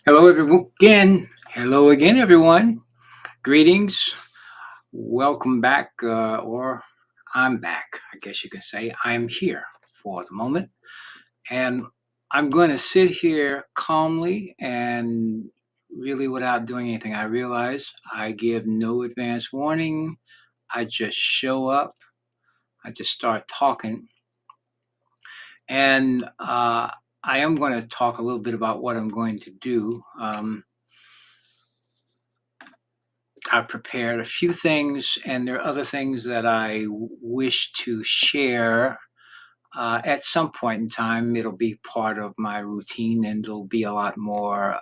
Hello, everyone. Again, hello again, everyone. Greetings. Welcome back, or I'm back. I guess you can say I'm here for the moment, and I'm going to sit here calmly and really without doing anything. I realize I give no advance warning. I just show up. I just start talking, and I am going to talk a little bit about what I'm going to do. I've prepared a few things, and there are other things that I wish to share. At some point in time, it'll be part of my routine, and it'll be a lot more,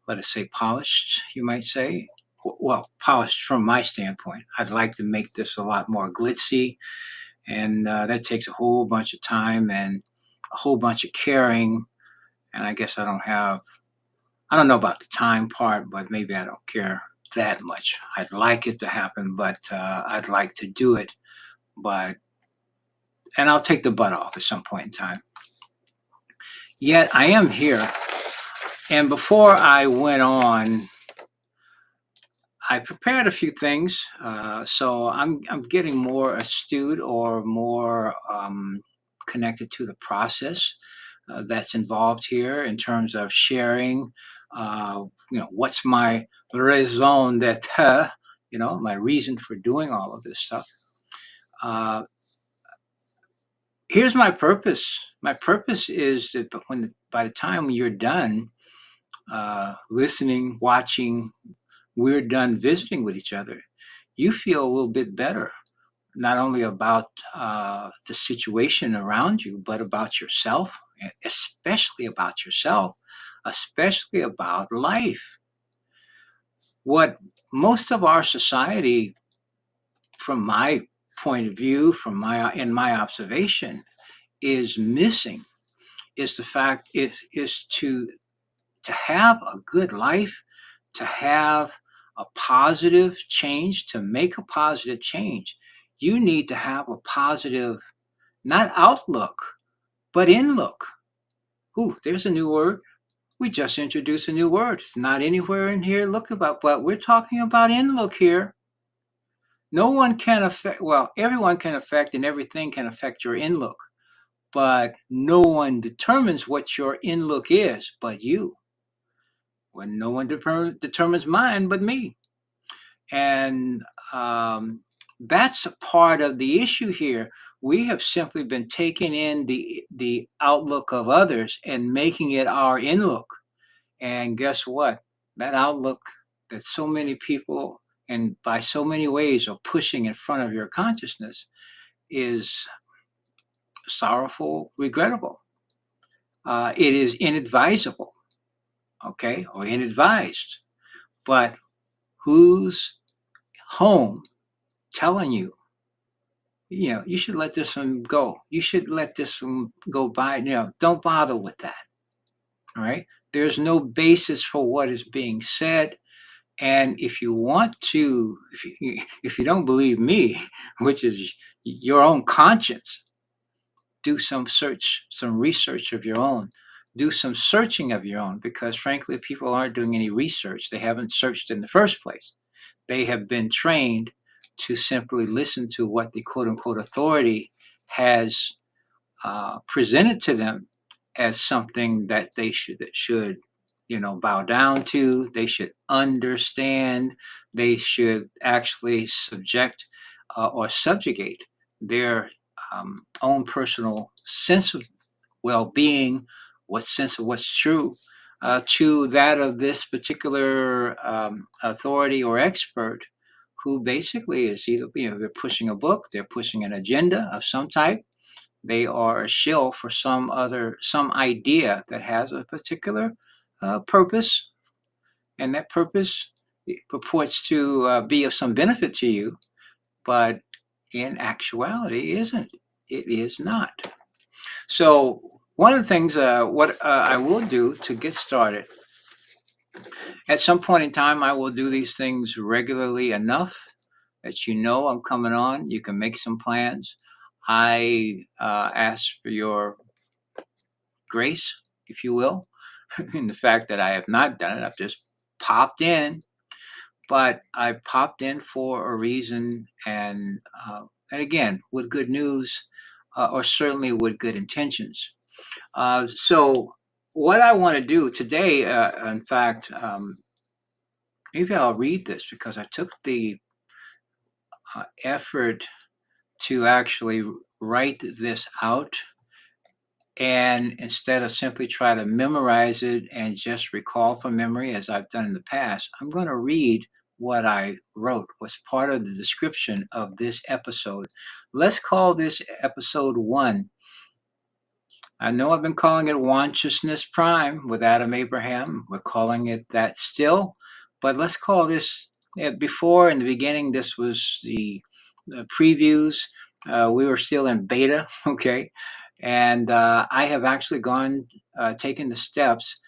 let us say, polished, you might say. Well, polished from my standpoint. I'd like to make this a lot more glitzy, and that takes a whole bunch of time and a whole bunch of caring. And I guess I don't know about the time part, but maybe I don't care that much. I'd like it to happen, but I'd like to do it. But and I'll take the butt off at some point in time. Yet I am here, and before I went on, I prepared a few things. So I'm getting more astute or more connected to the process that's involved here in terms of sharing. What's my raison d'être? My reason for doing all of this stuff. Uh, Here's my purpose. My purpose is that by the time you're done listening, watching, we're done visiting with each other, you feel a little bit better, not only about the situation around you, but about yourself, especially about yourself, especially about life. What most of our society, from my point of view, from my in my observation, is missing is the fact is to have a good life, to have a positive change, to make a positive change. You need to have a positive, not outlook, but inlook. Ooh, there's a new word. We just introduced a new word. It's not anywhere in here. Look about, but we're talking about inlook here. No one can affect, well, everyone can affect and everything can affect your inlook, but no one determines what your inlook is but you. When no one determines mine but me. And that's a part of the issue here. We have simply been taking in the outlook of others and making it our inlook. And guess what? That outlook that so many people and by so many ways are pushing in front of your consciousness is sorrowful, regrettable. It is inadvisable, okay, or inadvised. But who's home telling you, you should let this one go. You should let this one go by. Don't bother with that. All right. There's no basis for what is being said. And if you want to, if you don't believe me, which is your own conscience, do some research of your own. Do some searching of your own, because frankly, people aren't doing any research. They haven't searched in the first place. They have been trained to simply listen to what the quote unquote authority has presented to them as something that they should bow down to. They should understand. They should actually subject or subjugate their own personal sense of well-being, what sense of what's true, to that of this particular authority or expert, who basically is either they're pushing a book, they're pushing an agenda of some type, they are a shill for some idea that has a particular purpose, and that purpose purports to be of some benefit to you, but in actuality isn't. It is not. So one of the things, what I will do to get started, at some point in time, I will do these things regularly enough that I'm coming on. You can make some plans. I ask for your grace, if you will, in the fact that I have not done it. I've just popped in, but I popped in for a reason, and again with good news, or certainly with good intentions. So, what I want to do today, in fact, maybe I'll read this because I took the effort to actually write this out. And instead of simply try to memorize it and just recall from memory as I've done in the past, I'm going to read what I wrote, was part of the description of this episode. Let's call this episode one. I know I've been calling it Consciousness Prime with Adam Abraham. We're calling it that still, but let's call this, before in the beginning, this was the previews. We were still in beta, okay? And I have actually taken the steps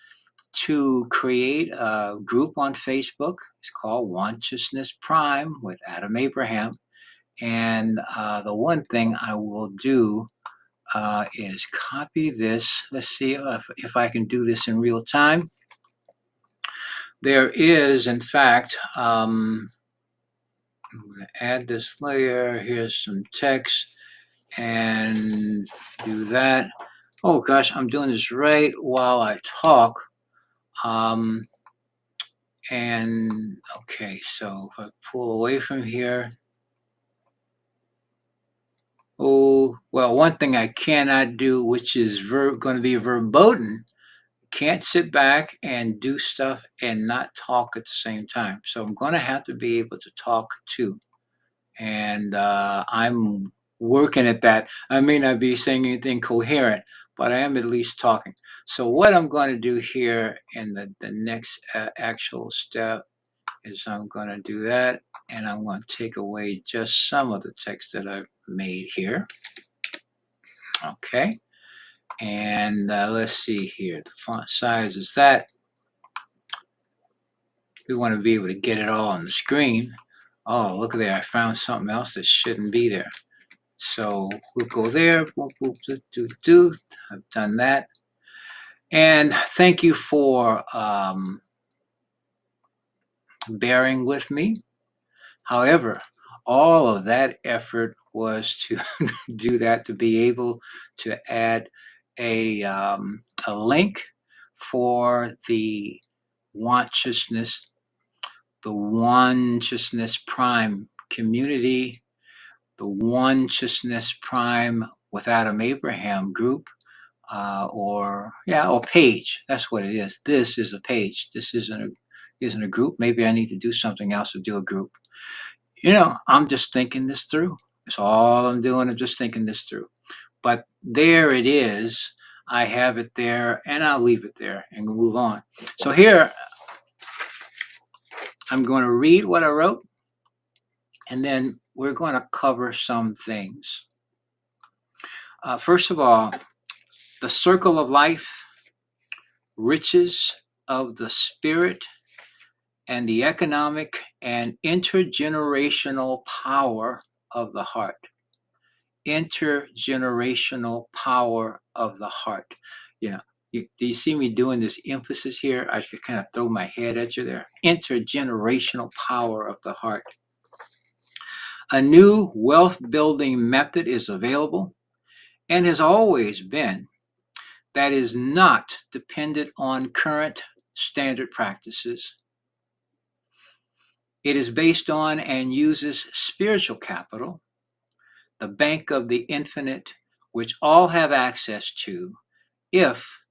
to create a group on Facebook. It's called Consciousness Prime with Adam Abraham. And the one thing I will do is copy this. Let's see if I can do this in real time. There is, in fact, I'm going to add this layer. Here's some text and do that. Oh gosh, I'm doing this right while I talk. Um, and okay, so if I pull away from here. Oh, well, one thing I cannot do, which is going to be verboten, can't sit back and do stuff and not talk at the same time. So I'm going to have to be able to talk too. And I'm working at that. I may not be saying anything coherent, but I am at least talking. So what I'm going to do here in the next actual step is I'm going to do that, and I'm going to take away just some of the text that I've made here. Okay. And let's see here. The font size is that. We want to be able to get it all on the screen. Oh, look there. I found something else that shouldn't be there. So we'll go there. Boop, boop, do. I've done that. And thank you for bearing with me. However, all of that effort was to do that, to be able to add a link for the Consciousness, the Consciousness Prime community, the Consciousness Prime with Adam Abraham group, or page. That's what it is. This is a page. This isn't a group. Maybe I need to do something else to do a group. I'm just thinking this through. That's all I'm doing. I'm just thinking this through. But there it is. I have it there, and I'll leave it there and move on. So here, I'm going to read what I wrote, and then we're going to cover some things. First of all, the circle of life, riches of the spirit, and the economic and intergenerational power of the heart. Intergenerational power of the heart. Do you see me doing this emphasis here? I should kind of throw my head at you there. Intergenerational power of the heart. A new wealth building method is available and has always been, that is not dependent on current standard practices. It is based on and uses spiritual capital, the bank of the infinite, which all have access to if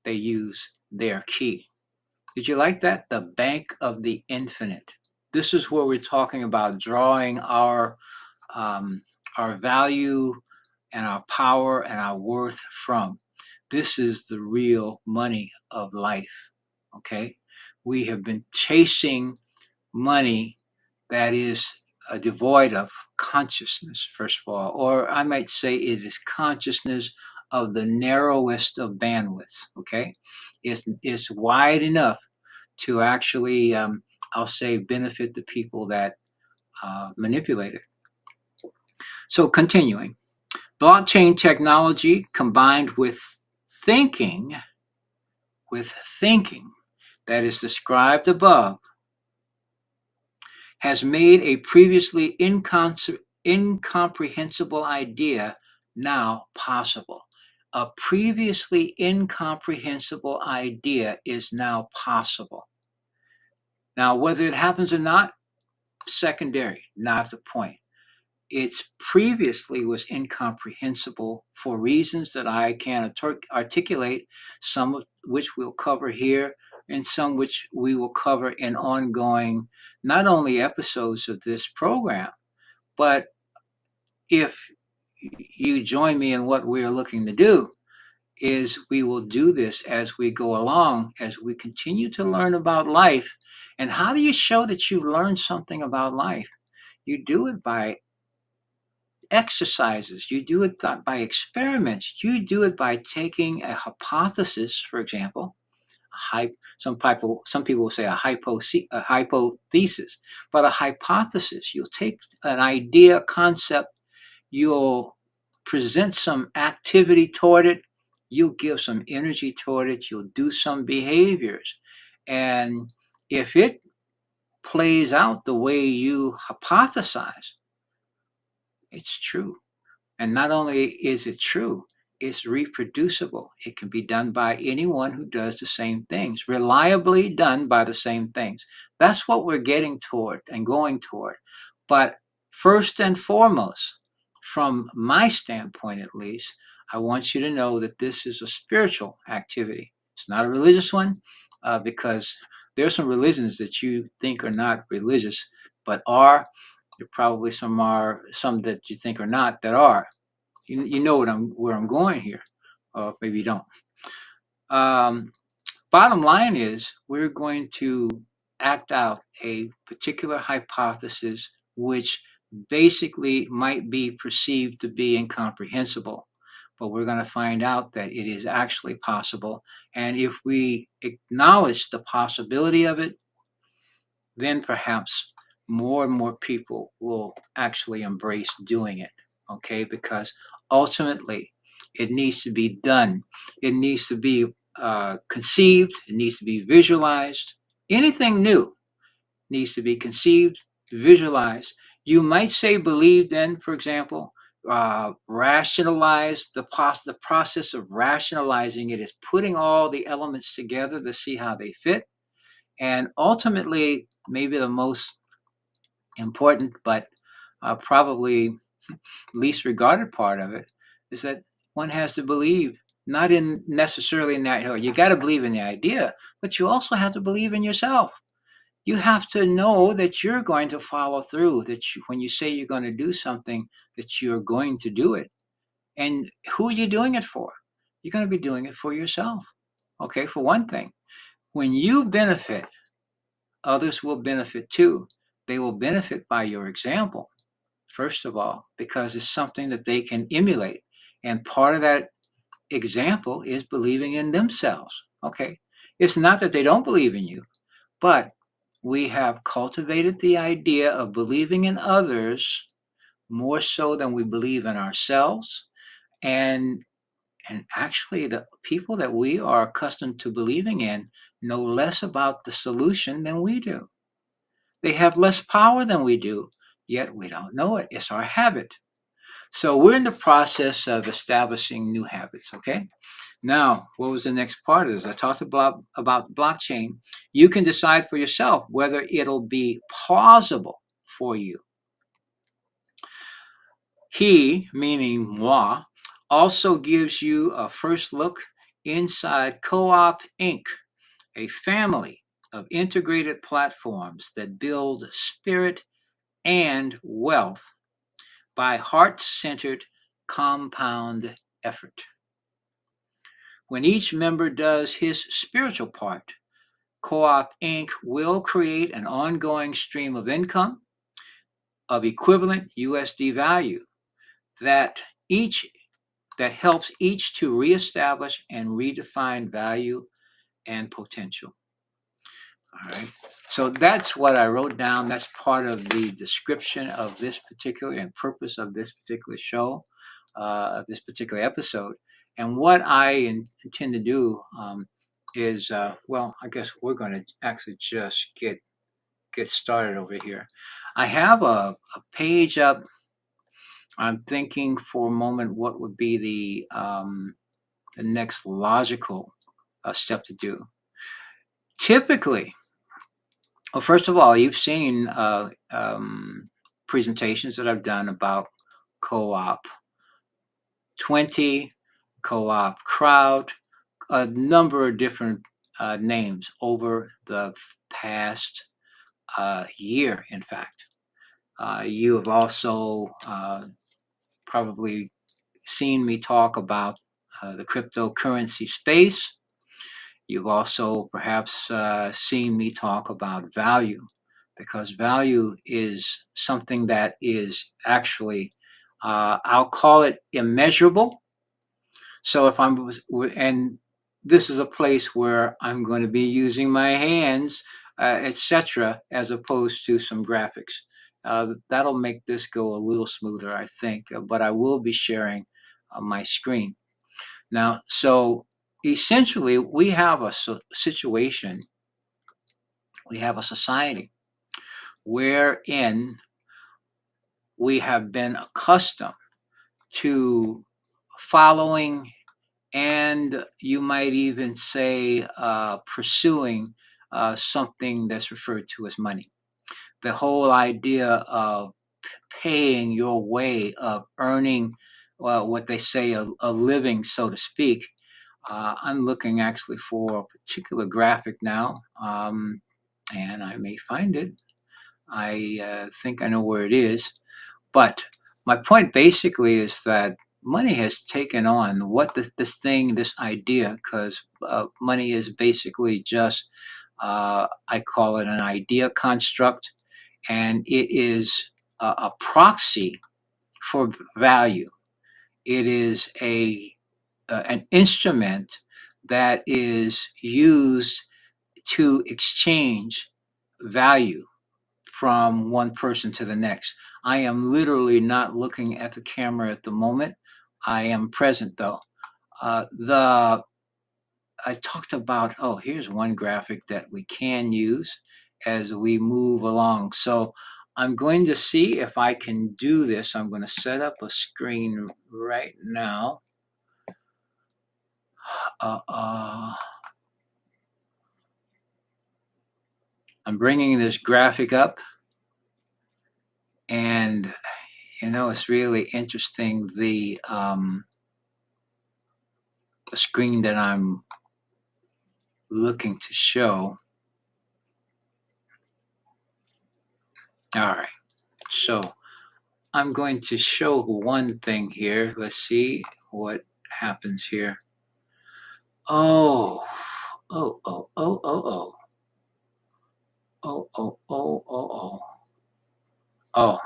they use their key. Did you like that? The bank of the infinite. This is where we're talking about drawing our value and our power and our worth from. This is the real money of life. Okay? We have been chasing money that is devoid of consciousness, first of all, or I might say it is consciousness of the narrowest of bandwidths. Okay, it's wide enough to actually, I'll say, benefit the people that manipulate it. So continuing, blockchain technology combined with thinking, with thinking that is described above has made a previously incomprehensible idea now possible. A previously incomprehensible idea is now possible. Now, whether it happens or not, secondary, not the point. It's previously was incomprehensible for reasons that I can articulate, some of which we'll cover here, and some which we will cover in ongoing, not only episodes of this program, but if you join me in what we're looking to do, is we will do this as we go along, as we continue to learn about life. And how do you show that you learned something about life? You do it by exercises, you do it by experiments, you do it by taking a hypothesis, for example, some people will say a hypothesis, but a hypothesis. You'll take an idea, concept, you'll present some activity toward it, you'll give some energy toward it, you'll do some behaviors. And if it plays out the way you hypothesize, it's true. And not only is it true, it's reproducible. It can be done by anyone who does the same things, reliably done by the same things. That's what we're getting toward and going toward. But first and foremost, from my standpoint at least, I want you to know that this is a spiritual activity. It's not a religious one, because there's some religions that you think are not religious, but are. There probably some that you think are not that are. You know where I'm going here, or maybe you don't. Um, Bottom line is we're going to act out a particular hypothesis, which basically might be perceived to be incomprehensible, but we're going to find out that it is actually possible. And if we acknowledge the possibility of it, then perhaps more and more people will actually embrace doing it. Okay, because ultimately it needs to be done, it needs to be conceived, it needs to be visualized. Anything new needs to be conceived, visualized. You might say believed in, for example, rationalize the process of rationalizing it is putting all the elements together to see how they fit. And ultimately, maybe the most important, but probably least regarded part of it is that one has to believe, not in necessarily in that, you got to believe in the idea, but you also have to believe in yourself. You have to know that you're going to follow through, that when you say you're going to do something, that you're going to do it. And who are you doing it for? You're going to be doing it for yourself. Okay, for one thing, when you benefit, others will benefit too. They will benefit by your example, first of all, because it's something that they can emulate. And part of that example is believing in themselves. Okay. It's not that they don't believe in you, but we have cultivated the idea of believing in others more so than we believe in ourselves. And actually the people that we are accustomed to believing in know less about the solution than we do. They have less power than we do, yet we don't know it. It's our habit. So we're in the process of establishing new habits, okay? Now, what was the next part of this? I talked about blockchain. You can decide for yourself whether it'll be plausible for you. He, meaning moi, also gives you a first look inside CoopInc, a family of integrated platforms that build spirit and wealth by heart-centered compound effort. When each member does his spiritual part, CoopInc will create an ongoing stream of income of equivalent USD value that each that helps each to reestablish and redefine value and potential. All right. So that's what I wrote down. That's part of the description of this particular and purpose of this particular show, this particular episode. And what I intend to do is well, I guess we're going to actually just get started over here. I have a page up. I'm thinking for a moment what would be the next logical step to do. Typically, well, first of all, you've seen presentations that I've done about co-op 20, co-op crowd, a number of different names over the past year, in fact. You have also probably seen me talk about the cryptocurrency space. You've also perhaps seen me talk about value, because value is something that is actually, I'll call it immeasurable. So if and this is a place where I'm going to be using my hands, etc., as opposed to some graphics. That'll make this go a little smoother, I think. But I will be sharing my screen now. So essentially, we have a situation, we have a society wherein we have been accustomed to following, and you might even say pursuing something that's referred to as money. The whole idea of paying your way, of earning, well, what they say, a living, so to speak. I'm looking actually for a particular graphic now, and I may find it. I think I know where it is. But my point basically is that money has taken on what this thing, this idea, because money is basically just, I call it an idea construct, and it is a proxy for value. It is an instrument that is used to exchange value from one person to the next. I am literally not looking at the camera at the moment. I am present though. The I talked about, oh, here's one graphic that we can use as we move along. So I'm going to see if I can do this. I'm going to set up a screen right now. Uh, uh, I'm bringing this graphic up, and it's really interesting, the screen that I'm looking to show. All right, so I'm going to show one thing here. Let's see what happens here. Oh, oh, oh, oh, oh, oh, oh, oh, oh, oh, oh. Oh,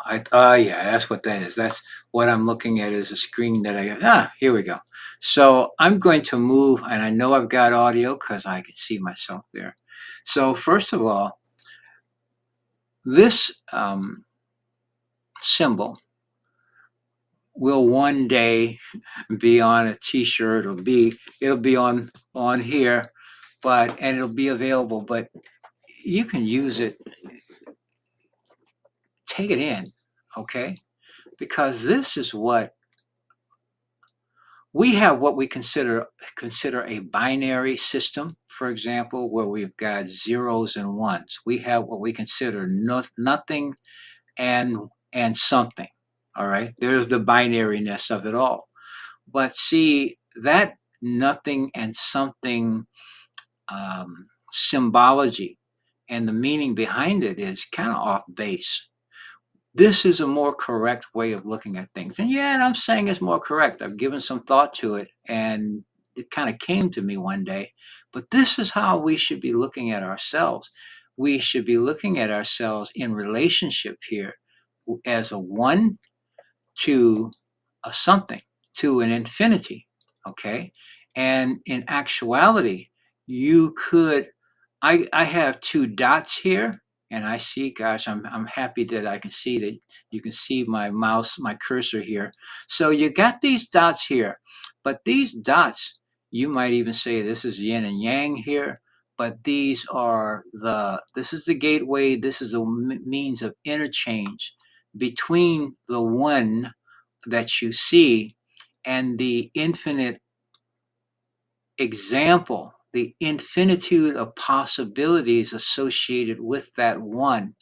yeah, that's what that is. That's what I'm looking at, is a screen that here we go. So I'm going to move, and I know I've got audio because I can see myself there. So first of all, this symbol will one day be on a T-shirt, or it'll be on here, and it'll be available. But you can use it, take it in, okay? Because this is what we have, what we consider a binary system, for example, where we've got zeros and ones. We have what we consider nothing and something. All right, there's the binariness of it all. But see, that nothing and something symbology and the meaning behind it is kind of off base. This is a more correct way of looking at things. And I'm saying it's more correct. I've given some thought to it, and it kind of came to me one day. But this is how we should be looking at ourselves. We should be looking at ourselves in relationship here as a one to a something, to an infinity. Okay. And in actuality, you could, I have two dots here, and I see, gosh, I'm happy that I can see that you can see my mouse, my cursor here. So you got these dots here, but these dots, You might even say this is yin and yang here, but this is the gateway, this is a means of interchange between the one that you see and the infinite example, the infinitude of possibilities associated with that one.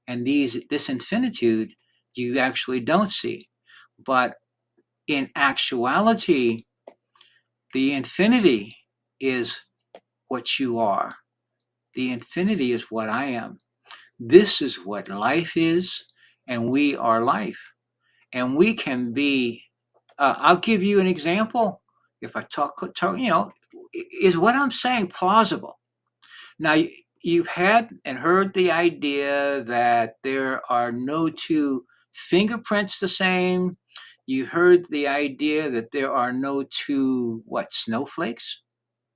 And this infinitude you actually don't see. But in actuality, the infinity is what you are. The infinity is what I am. This is what life is, and we are life. And we can be, I'll give you an example. If I is what I'm saying plausible? Now, you've had and heard the idea that there are no two fingerprints the same. You heard the idea that there are no two, what, snowflakes?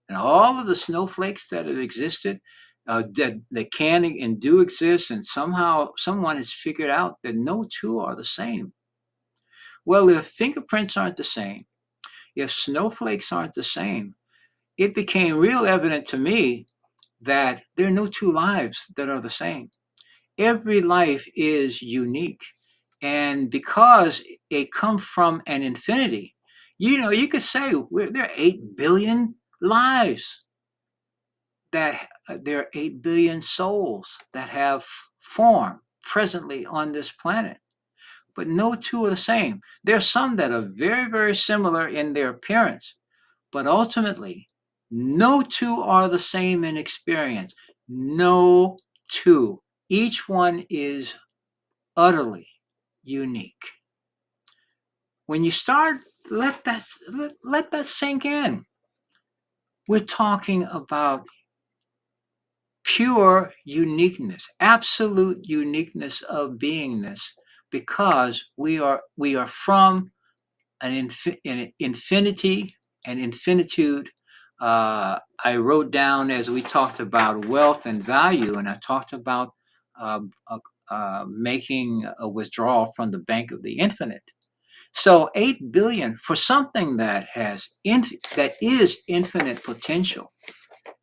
And all of the snowflakes that have existed, that can and do exist, and somehow someone has figured out that no two are the same. Well, if fingerprints aren't the same, if snowflakes aren't the same, it became real evident to me that there are no two lives that are the same. Every life is unique. And because it comes from an infinity, you could say there are 8 billion lives, that there are 8 billion souls that have form presently on this planet. But no two are the same. There are some that are very, very similar in their appearance, but ultimately, no two are the same in experience. No two. Each one is utterly unique. When you start, let that sink in. We're talking about pure uniqueness, absolute uniqueness of beingness, because we are from an infinity, an infinitude. I wrote down as we talked about wealth and value, and I talked about uh, uh, making a withdrawal from the bank of the infinite. So 8 billion for something that is infinite potential,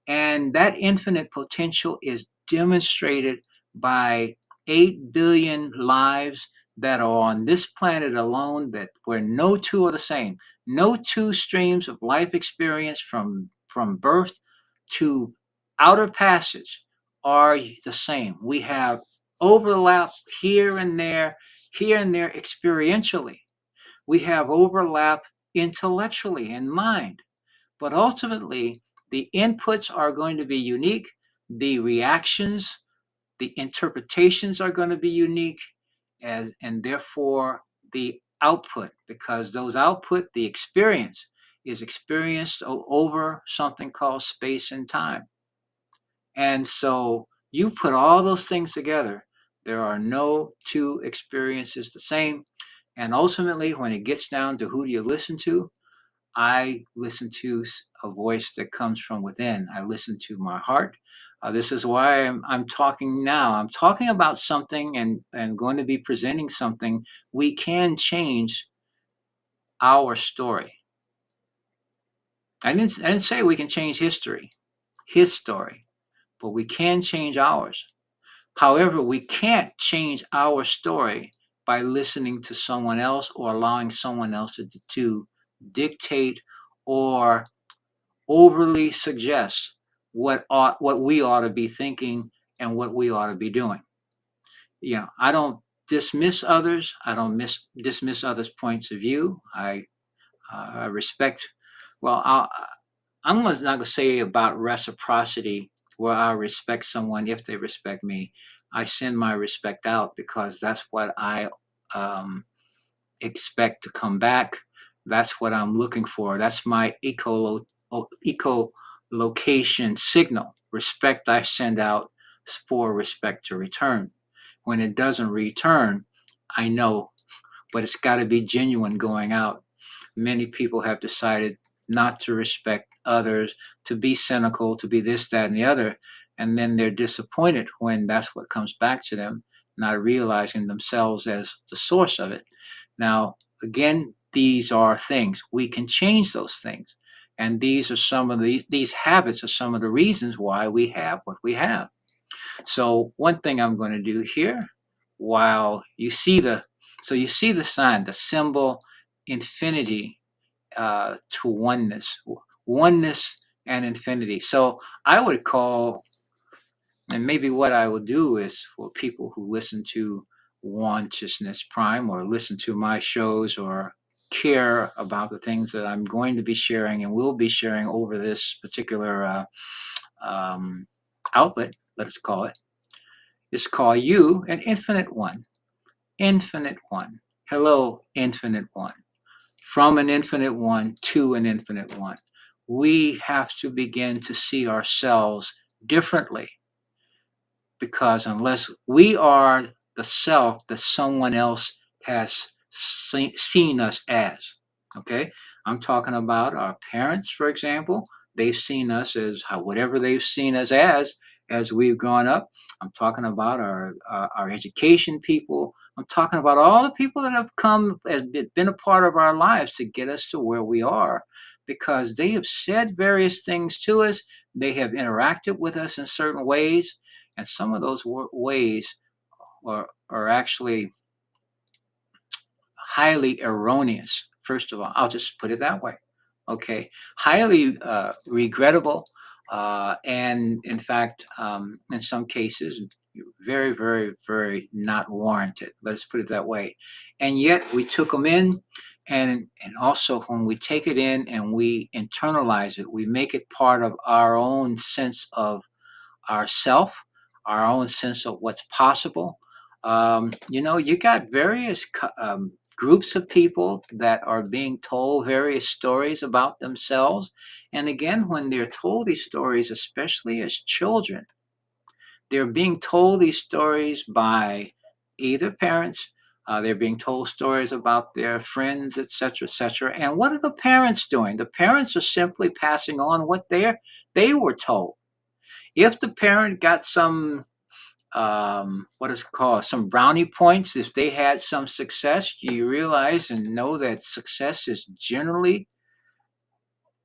and that infinite potential is demonstrated by 8 billion lives that are on this planet alone, that where no two are the same. No two streams of life experience from birth to outer passage are the same. We have overlap here and there experientially. We have overlap intellectually in mind, but ultimately, the inputs are going to be unique. The reactions, the interpretations are going to be unique, and therefore the output, because those output, the experience, is experienced over something called space and time. And so you put all those things together, there are no two experiences the same. And ultimately, when it gets down to who do you listen to, I listen to a voice that comes from within. I listen to my heart. This is why I'm talking now. I'm talking about something, and going to be presenting something. We can change our story. I didn't say we can change history, his story, but we can change ours. However, we can't change our story by listening to someone else or allowing someone else to dictate or overly suggest what we ought to be thinking and what we ought to be doing. I don't dismiss others. I don't dismiss others' points of view. I respect. Well, I'm not going to say about reciprocity where I respect someone if they respect me. I send my respect out because that's what I um, expect to come back. That's what I'm looking for. That's my echolocation signal. Respect I send out for respect to return. When it doesn't return, I know, but it's got to be genuine going out. Many people have decided not to respect others, to be cynical, to be this, that, and the other. And then they're disappointed when that's what comes back to them, not realizing themselves as the source of it. Now, again, these are things. We can change those things. And these are some of these habits are some of the reasons why we have what we have. So one thing I'm going to do here, while you see you see the sign, the symbol, infinity to oneness, oneness and infinity. So I would call, and maybe what I will do is for people who listen to Onesciousness Prime or listen to my shows or care about the things that I'm going to be sharing and will be sharing over this particular um, outlet, let's call it, is call you an infinite one. Infinite one. Hello, infinite one. From an infinite one to an infinite one. We have to begin to see ourselves differently, because unless we are the self that someone else has seen us as, okay, I'm talking about our parents, for example. They've seen us as whatever they've seen us as we've grown up. I'm talking about our education people. I'm talking about all the people that have come and been a part of our lives to get us to where we are, because they have said various things to us. They have interacted with us in certain ways, and some of those ways are actually highly erroneous. First of all, I'll just put it that way. Okay, highly regrettable, and in fact, in some cases, very, very, very not warranted. Let's put it that way. And yet, we took them in, and also when we take it in and we internalize it, we make it part of our own sense of ourself, our own sense of what's possible. You got various groups of people that are being told various stories about themselves. And again, when they're told these stories, especially as children, they're being told these stories by either parents. They're being told stories about their friends, etc., etc. And what are the parents doing? The parents are simply passing on what they were told. If the parent got some what is it called, some brownie points, if they had some success, you realize and know that success is generally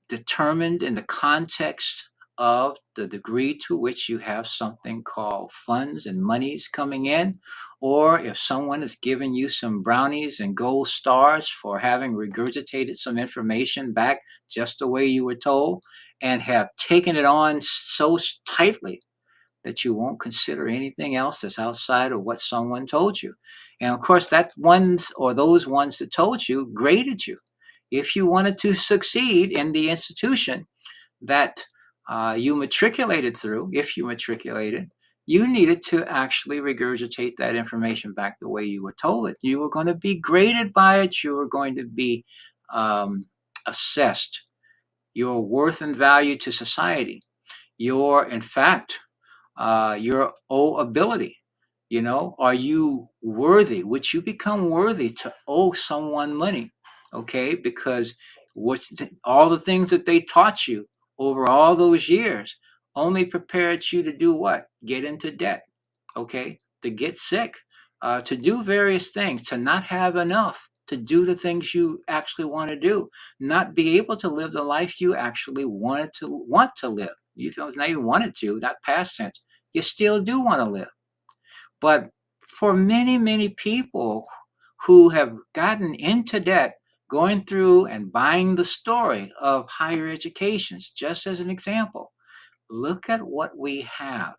determined in the context of the degree to which you have something called funds and monies coming in, or if someone is giving you some brownies and gold stars for having regurgitated some information back just the way you were told and have taken it on so tightly that you won't consider anything else that's outside of what someone told you. And of course, that ones or those ones that told you graded you. If you wanted to succeed in the institution that you matriculated through, if you matriculated, you needed to actually regurgitate that information back the way you were told it. You were going to be graded by it. You were going to be um, assessed your worth and value to society. In fact, your ability. Are you worthy? Would you become worthy to owe someone money? Okay, because all the things that they taught you over all those years only prepared you to do what? Get into debt. Okay, to get sick, to do various things, to not have enough, to do the things you actually want to do, not be able to live the life you actually want to live. You don't not even wanted to, not past tense. You still do want to live. But for many, many people who have gotten into debt, going through and buying the story of higher educations, just as an example, look at what we have.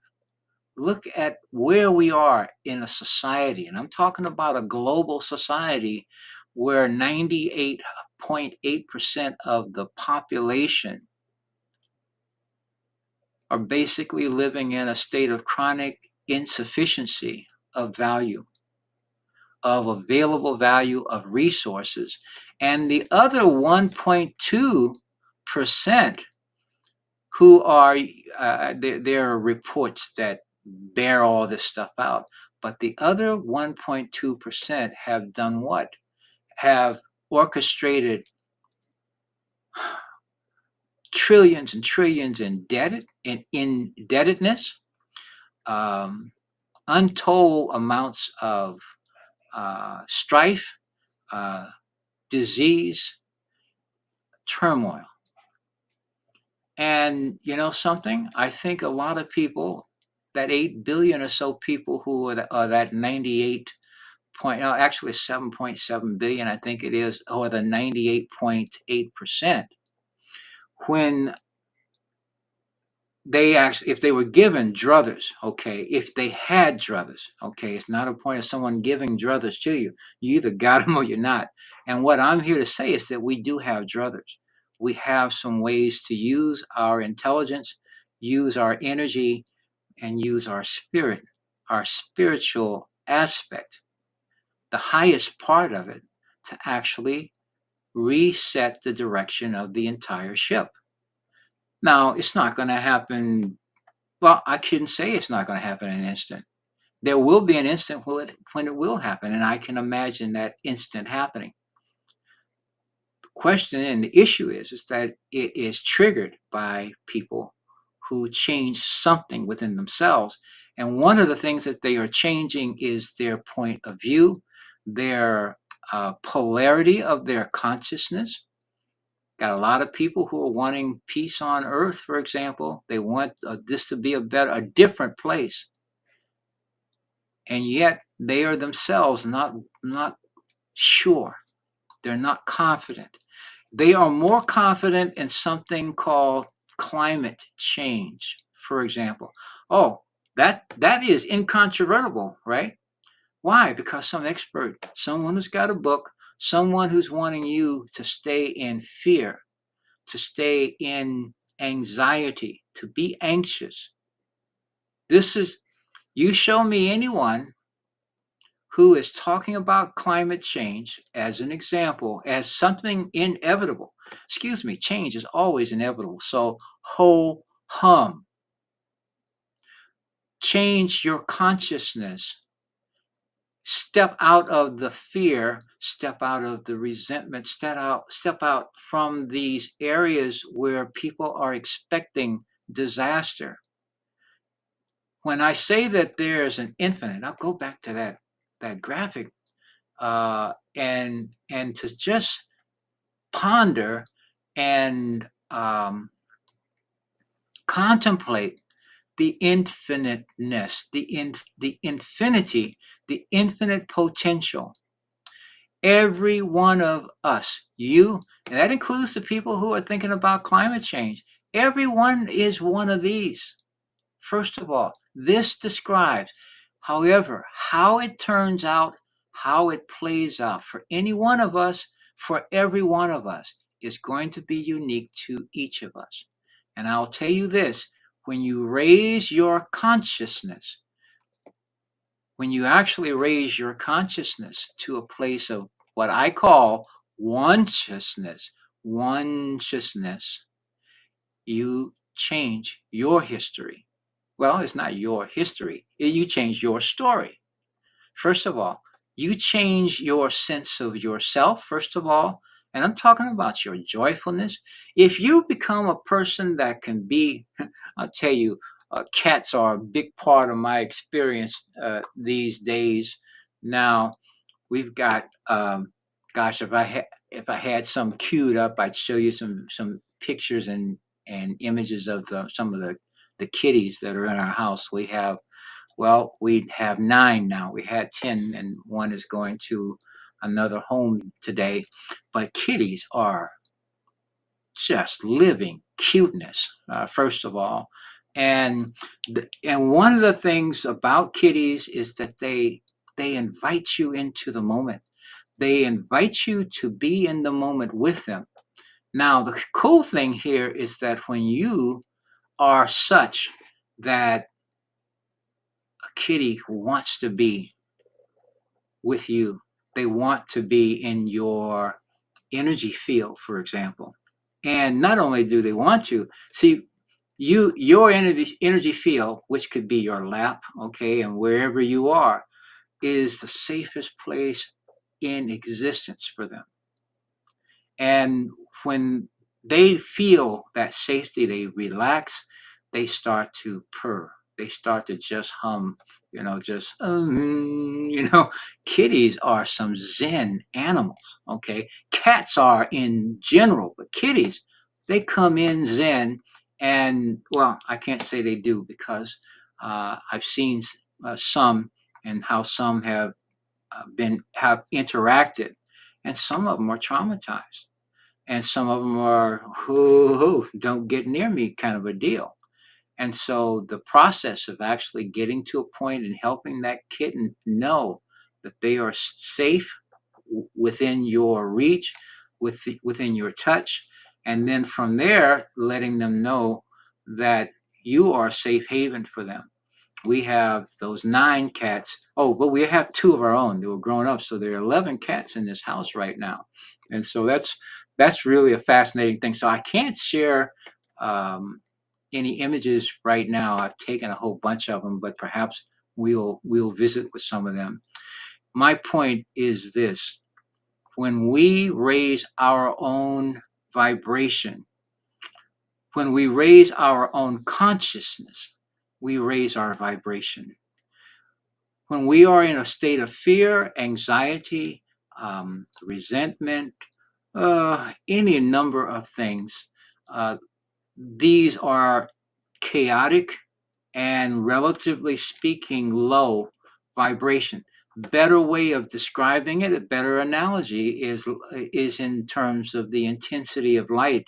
Look at where we are in a society. And I'm talking about a global society where 98.8% of the population are basically living in a state of chronic insufficiency of value, of available value of resources. And the other 1.2% who are, there are reports that bear all this stuff out, but the other 1.2% have done what? Have orchestrated trillions and trillions in indebtedness, um, untold amounts of strife, uh, disease, turmoil. And you know something? I think a lot of people, that 8 billion or so people who are that 98 point, no, actually 7.7 billion, I think it is, or the 98.8%, when they actually, if they were given druthers, okay, if they had druthers, okay, it's not a point of someone giving druthers to you. You either got them or you're not. And what I'm here to say is that we do have druthers. We have some ways to use our intelligence, use our energy, and use our spirit, our spiritual aspect, the highest part of it, to actually reset the direction of the entire ship. Now, it's not going to happen. Well, I couldn't say it's not going to happen in an instant. There will be an instant when it will happen, and I can imagine that instant happening. The question and the issue is that it is triggered by people who change something within themselves. And one of the things that they are changing is their point of view, their polarity of their consciousness. Got a lot of people who are wanting peace on earth, for example. They want this to be a different place, and yet they are themselves not sure. They're not confident. They are more confident in something called climate change, for example. Oh, that is incontrovertible, right? Why? Because some expert, someone who's got a book, someone who's wanting you to stay in fear, to stay in anxiety, to be anxious. This is, you show me anyone who is talking about climate change as an example, as something inevitable. Excuse me, change is always inevitable. So ho hum, change your consciousness. Step out of the fear, step out of the resentment, step out from these areas where people are expecting disaster. When I say that there's an infinite, I'll go back to that graphic, and to just ponder and contemplate the infiniteness, the infinity, the infinite potential. Every one of us, you, and that includes the people who are thinking about climate change, everyone is one of these. First of all, this describes, however, how it turns out, how it plays out for any one of us, for every one of us, is going to be unique to each of us. And I'll tell you this, when you raise your consciousness, when you actually raise your consciousness to a place of what I call oneciousness, oneciousness, you change your history. Well, it's not your history. You change your story. First of all, you change your sense of yourself, first of all. And I'm talking about your joyfulness. If you become a person that can be, I'll tell you, cats are a big part of my experience these days. Now, we've got, gosh, if I had some queued up, I'd show you some pictures and images of some of the kitties that are in our house. We have 9 now. We had 10, and one is going to another home today. But kitties are just living cuteness, first of all. And and one of the things about kitties is that they invite you into the moment. They invite you to be in the moment with them. Now, the cool thing here is that when you are such that a kitty wants to be with you, they want to be in your energy field, for example. And not only do they want to, see, your energy field, which could be your lap, okay, and wherever you are, is the safest place in existence for them. And when they feel that safety, they relax, they start to purr. They start to just hum, just, kitties are some Zen animals, okay? Cats are in general, but kitties, they come in Zen And well, I can't say they do because I've seen some, and how some have interacted, and some of them are traumatized, and some of them are who don't get near me kind of a deal. And so the process of actually getting to a point and helping that kitten know that they are safe within your reach, within your touch, and then from there letting them know that you are a safe haven for them. We have those 9 cats. Oh, but we have 2 of our own. They were grown up, so there are 11 cats in this house right now, and so that's really a fascinating thing. So I can't share um, any images right now. I've taken a whole bunch of them, but perhaps we'll visit with some of them. My point is this: when we raise our own vibration, when we raise our own consciousness, we raise our vibration. When we are in a state of fear, anxiety, resentment, any number of things, uh, these are chaotic and, relatively speaking, low vibration. Better way of describing it, a better analogy is in terms of the intensity of light,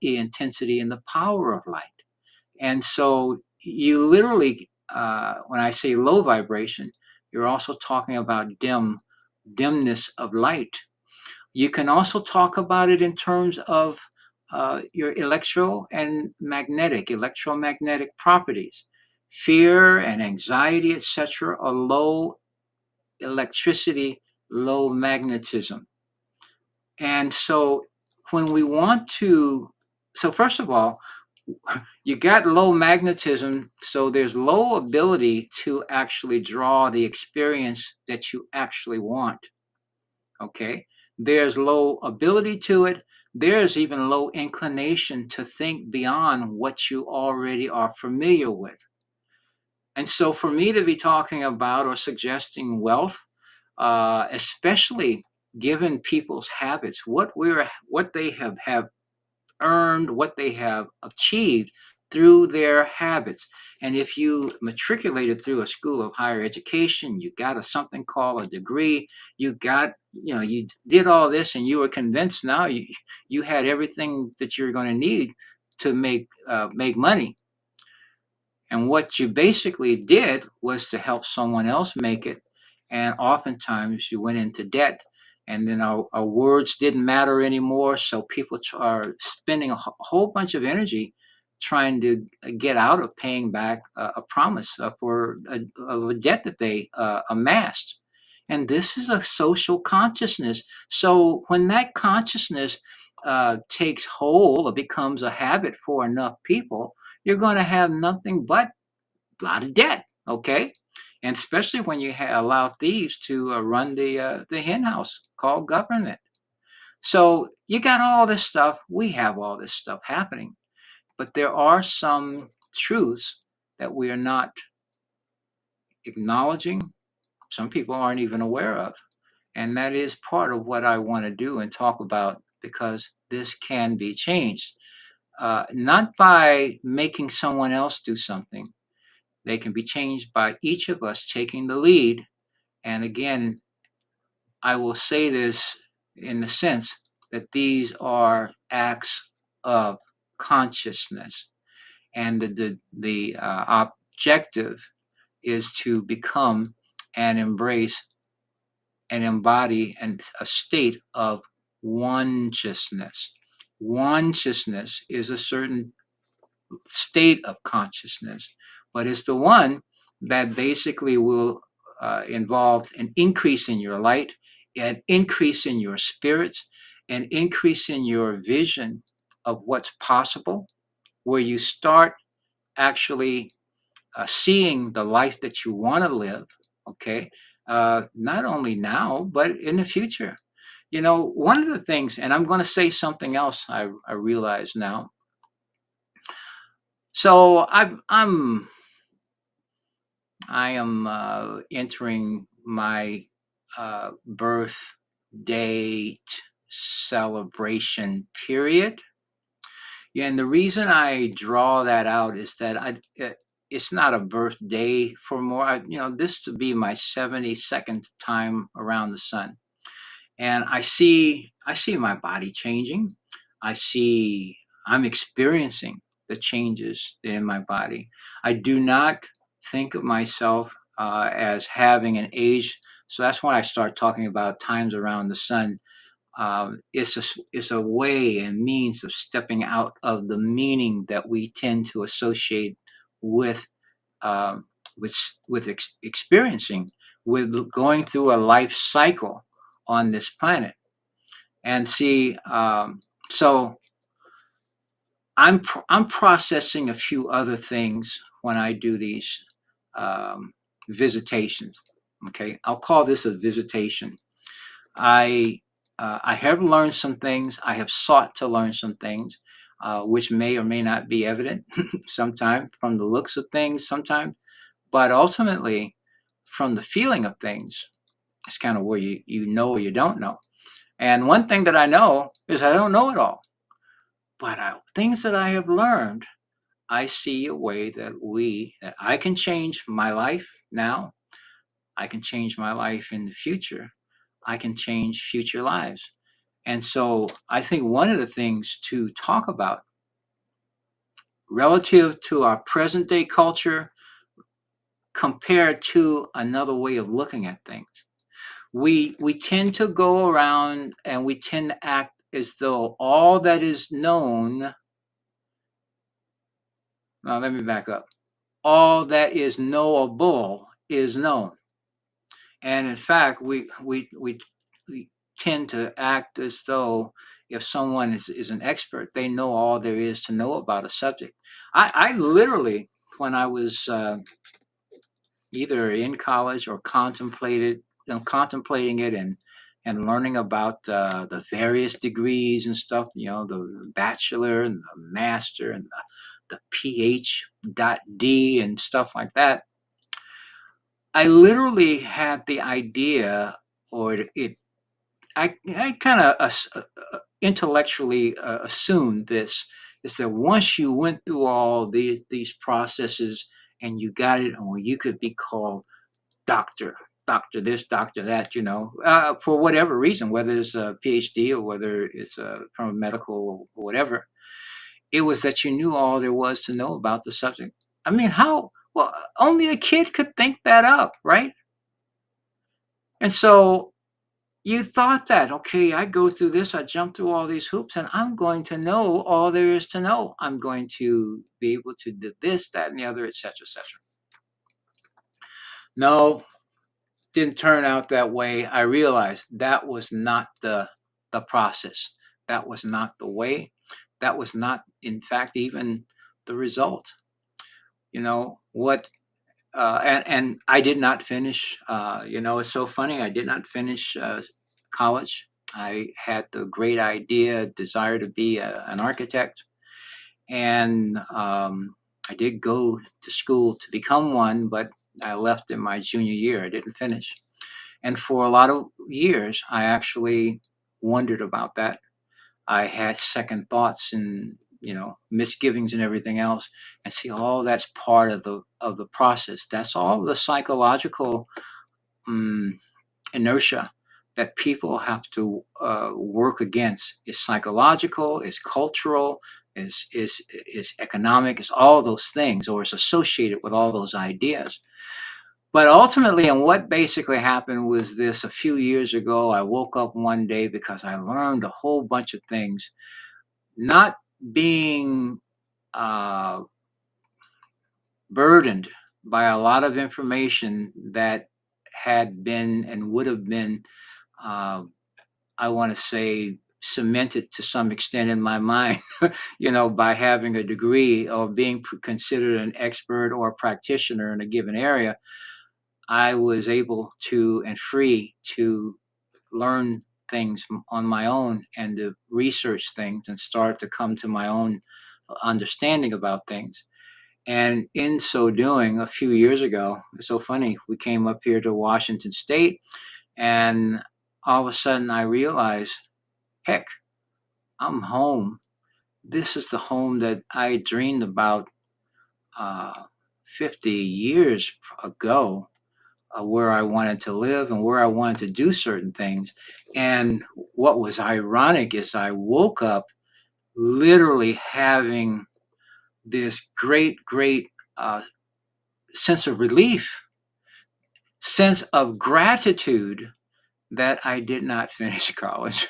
the intensity and the power of light. And so you literally, when I say low vibration, you're also talking about dimness of light. You can also talk about it in terms of your electromagnetic properties. Fear and anxiety, etc., are low electricity, low magnetism. And so when we want to, so first of all, you got low magnetism, so there's low ability to actually draw the experience that you actually want. Okay, there's low ability to it. There's even low inclination to think beyond what you already are familiar with. And so for me to be talking about or suggesting wealth, especially given people's habits, what they have earned, what they have achieved through their habits. And if you matriculated through a school of higher education, you got something called a degree, you did all this, and you were convinced now you had everything that you're going to need to make money. And what you basically did was to help someone else make it. And oftentimes you went into debt. And then our words didn't matter anymore. So people are spending a whole bunch of energy trying to get out of paying back a promise of a debt that they amassed. And this is a social consciousness. So when that consciousness takes hold or becomes a habit for enough people, you're going to have nothing but a lot of debt. Okay, and especially when you allow thieves to run the hen house called government. So you got all this stuff. We have all this stuff happening, but there are some truths that we are not acknowledging. Some people aren't even aware of, and that is part of what I want to do and talk about, because this can be changed, not by making someone else do something. They can be changed by each of us taking the lead. And again, I will say this in the sense that these are acts of consciousness, and the objective is to become and embrace and embody a state of one-chiousness. One-chiousness is a certain state of consciousness, but it's the one that basically will involve an increase in your light, an increase in your spirits, an increase in your vision of what's possible, where you start actually seeing the life that you want to live, okay? Not only now, but in the future. You know, one of the things, and I'm going to say something else I realize now. So I am entering my birth date celebration period. Yeah, and the reason I draw that out is that it's not a birthday for more. This to be my 72nd time around the sun, and I see my body changing. I see I'm experiencing the changes in my body. I do not think of myself as having an age. So that's why I start talking about times around the sun. It's a way and means of stepping out of the meaning that we tend to associate with um, with experiencing, with going through a life cycle on this planet. And see, so I'm processing a few other things when I do these um, visitations. Okay, I'll call this a visitation. I I have learned some things. I have sought to learn some things, which may or may not be evident sometimes from the looks of things, sometimes, but ultimately from the feeling of things. It's kind of where you know or you don't know. And one thing that I know is I don't know it all, but things that I have learned, I see a way that I can change my life now. I can change my life in the future. I can change future lives. And so I think one of the things to talk about relative to our present day culture compared to another way of looking at things, we tend to go around and we tend to act as though all that is known. Now let me back up. All that is knowable is known. And in fact, we tend to act as though if someone is an expert, they know all there is to know about a subject. I literally, when I was either in college or contemplating it and learning about the various degrees and stuff, the bachelor and the master and the PhD and stuff like that. I literally had the idea, or I kind of intellectually assumed this is that once you went through all these processes and you got it, or you could be called doctor, doctor this, doctor that, for whatever reason, whether it's a PhD or whether it's from a medical or whatever, it was that you knew all there was to know about the subject. I mean, how? Well, only a kid could think that up, right? And so you thought that, okay, I go through this, I jump through all these hoops, and I'm going to know all there is to know. I'm going to be able to do this, that, and the other, etc., etc. No, didn't turn out that way. I realized that was not the process. That was not the way. That was not, in fact, even the result. What and I did not finish. It's so funny. I did not finish college. I had the great idea, desire to be an architect, and I did go to school to become one, but I left in my junior year. I didn't finish, and for a lot of years, I actually wondered about that. I had second thoughts and misgivings and everything else, and see, all that's part of the process. That's all the psychological um, inertia that people have to work against. Is psychological, is cultural, is economic, is all those things, or is associated with all those ideas. But ultimately, and what basically happened was this: a few years ago, I woke up one day because I learned a whole bunch of things, not being uh, burdened by a lot of information that had been and would have been, uh, I want to say, cemented to some extent in my mind, by having a degree or being considered an expert or a practitioner in a given area. I was able to and free to learn things on my own and to research things and start to come to my own understanding about things. And in so doing, a few years ago, it's so funny, we came up here to Washington State, and all of a sudden I realized, heck, I'm home. this is the home that I dreamed about 50 years ago, where I wanted to live and where I wanted to do certain things. And what was ironic is I woke up literally having this great uh, sense of relief, sense of gratitude that I did not finish college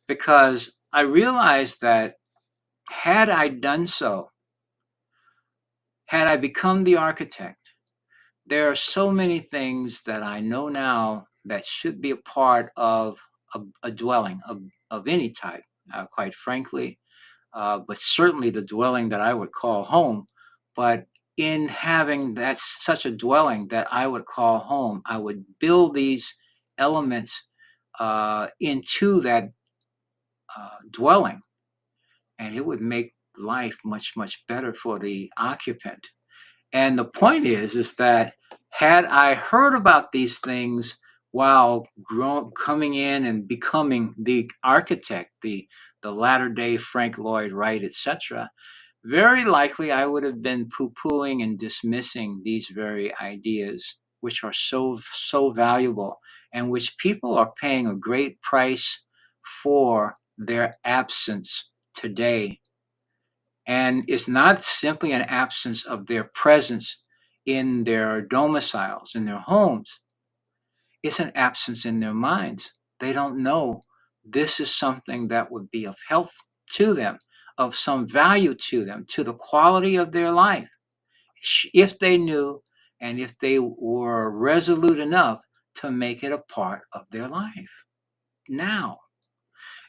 because I realized that had I done so, had I become the architect, there are so many things that I know now that should be a part of a dwelling of any type, quite frankly, but certainly the dwelling that I would call home. But in having that such a dwelling that I would call home, I would build these elements into that dwelling, and it would make life much better for the occupant. And the point is that had I heard about these things while coming in and becoming the architect, the latter day Frank Lloyd Wright, etc., very likely I would have been poo-pooing and dismissing these very ideas, which are so valuable and which people are paying a great price for their absence today. And it's not simply an absence of their presence in their domiciles, in their homes. It's an absence in their minds. They don't know this is something that would be of help to them, of some value to them, to the quality of their life, if they knew and if they were resolute enough to make it a part of their life now.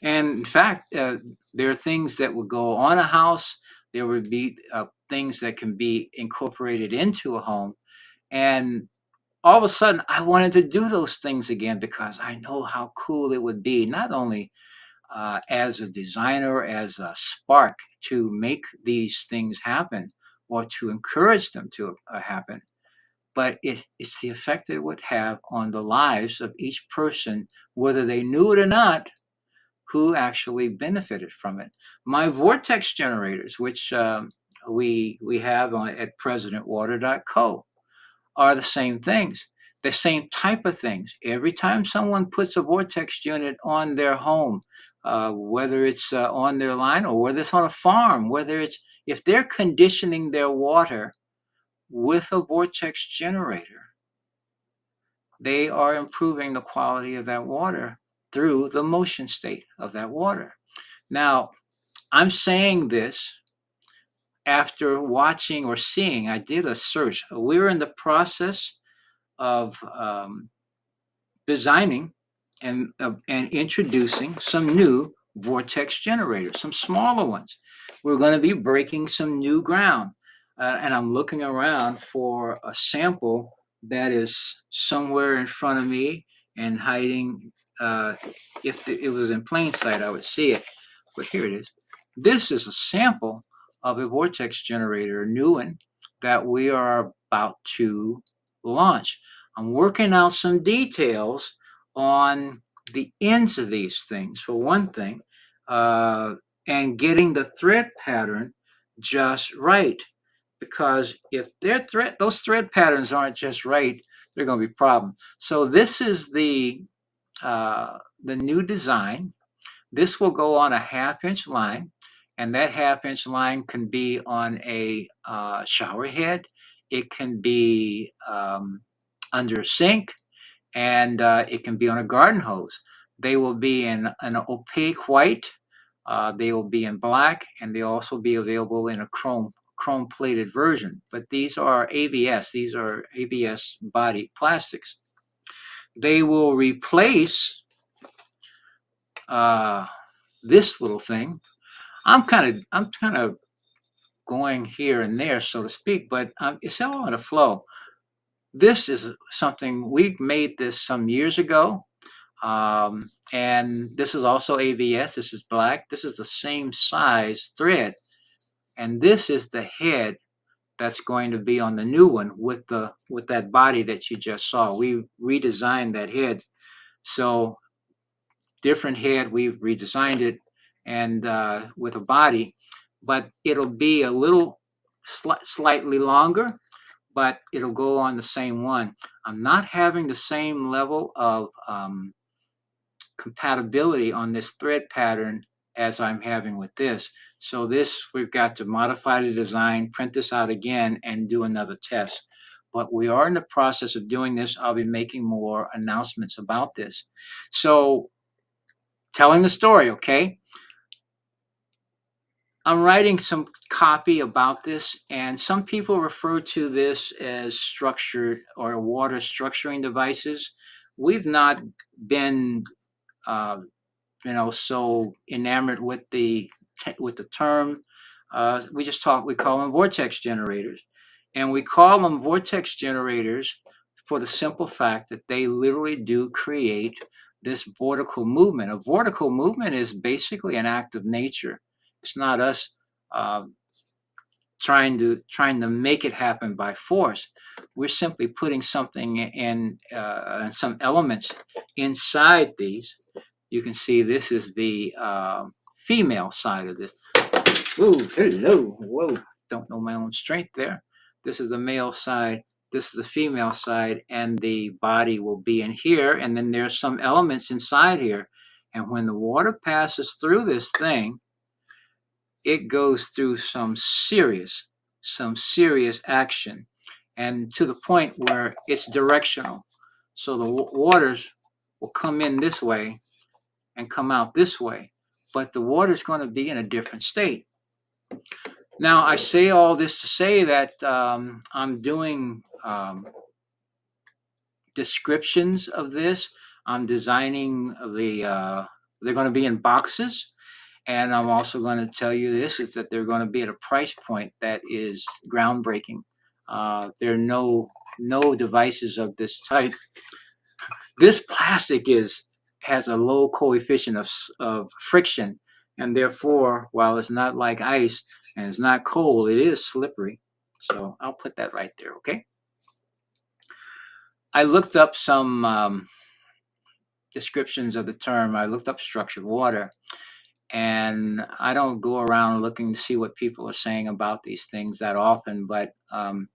And in fact, there are things that would go on a house. There would be things that can be incorporated into a home. And all of a sudden, I wanted to do those things again because I know how cool it would be, not only as a designer, as a spark to make these things happen or to encourage them to happen, but it's the effect it would have on the lives of each person, whether they knew it or not, who actually benefited from it. My vortex generators, which we have at presidentwater.co, are the same things, the same type of things. Every time someone puts a vortex unit on their home, whether it's on their line or whether it's on a farm, whether it's if they're conditioning their water with a vortex generator, they are improving the quality of that water through the motion state of that water. Now, I'm saying this after watching or seeing, I did a search. We're in the process of designing and introducing some new vortex generators, some smaller ones. We're going to be breaking some new ground. And I'm looking around for a sample that is somewhere in front of me and hiding. Uh, if it was in plain sight, I would see it. But here it is. This is a sample of a vortex generator, a new one, that we are about to launch. I'm working out some details on the ends of these things, for one thing, and getting the thread pattern just right. Because if those thread patterns aren't just right, they're going to be problems. So this is the new design. This will go on a half-inch line, and that half-inch line can be on a shower head. It can be under a sink, and it can be on a garden hose. They will be in an opaque white. They will be in black, and they'll also be available in a chrome plated version. But these are ABS. These are ABS body plastics. They will replace this little thing. I'm kind of going here and there, so to speak, but it's all in a flow. This is something we made this some years ago. And this is also ABS. This is black. This is the same size thread. And this is the head that's going to be on the new one with that body that you just saw. We redesigned that head. So different head, we've redesigned it and with a body. but it'll be a little slightly longer, but it'll go on the same one. I'm not having the same level of compatibility on this thread pattern as I'm having with this. So this, we've got to modify the design, print this out again, and do another test. But we are in the process of doing this. I'll be making more announcements about this. So telling the story, okay? I'm writing some copy about this, and some people refer to this as structured or water structuring devices. We've not been uh, so enamored with the term. We call them vortex generators, and we call them vortex generators for the simple fact that they literally do create this vortical movement. A vortical movement is basically an act of nature. It's not us uh, trying to make it happen by force. We're simply putting something in some elements inside these. You can see this is the female side of this. Ooh, hello, whoa! Don't know my own strength there. This is the male side. This is the female side, and the body will be in here. And then there's some elements inside here. And when the water passes through this thing, it goes through some serious action, and to the point where it's directional. So the waters will come in this way and come out this way, but the water's going to be in a different state. Now, I say all this to say that I'm doing descriptions of this. I'm designing they're going to be in boxes. And I'm also going to tell you this is that they're going to be at a price point that is groundbreaking. There are no devices of this type. This plastic has a low coefficient of friction, and therefore, while it's not like ice and it's not cold, it is slippery. So I'll put that right there, okay? I looked up some descriptions of the term. I looked up structured water, and I don't go around looking to see what people are saying about these things that often. But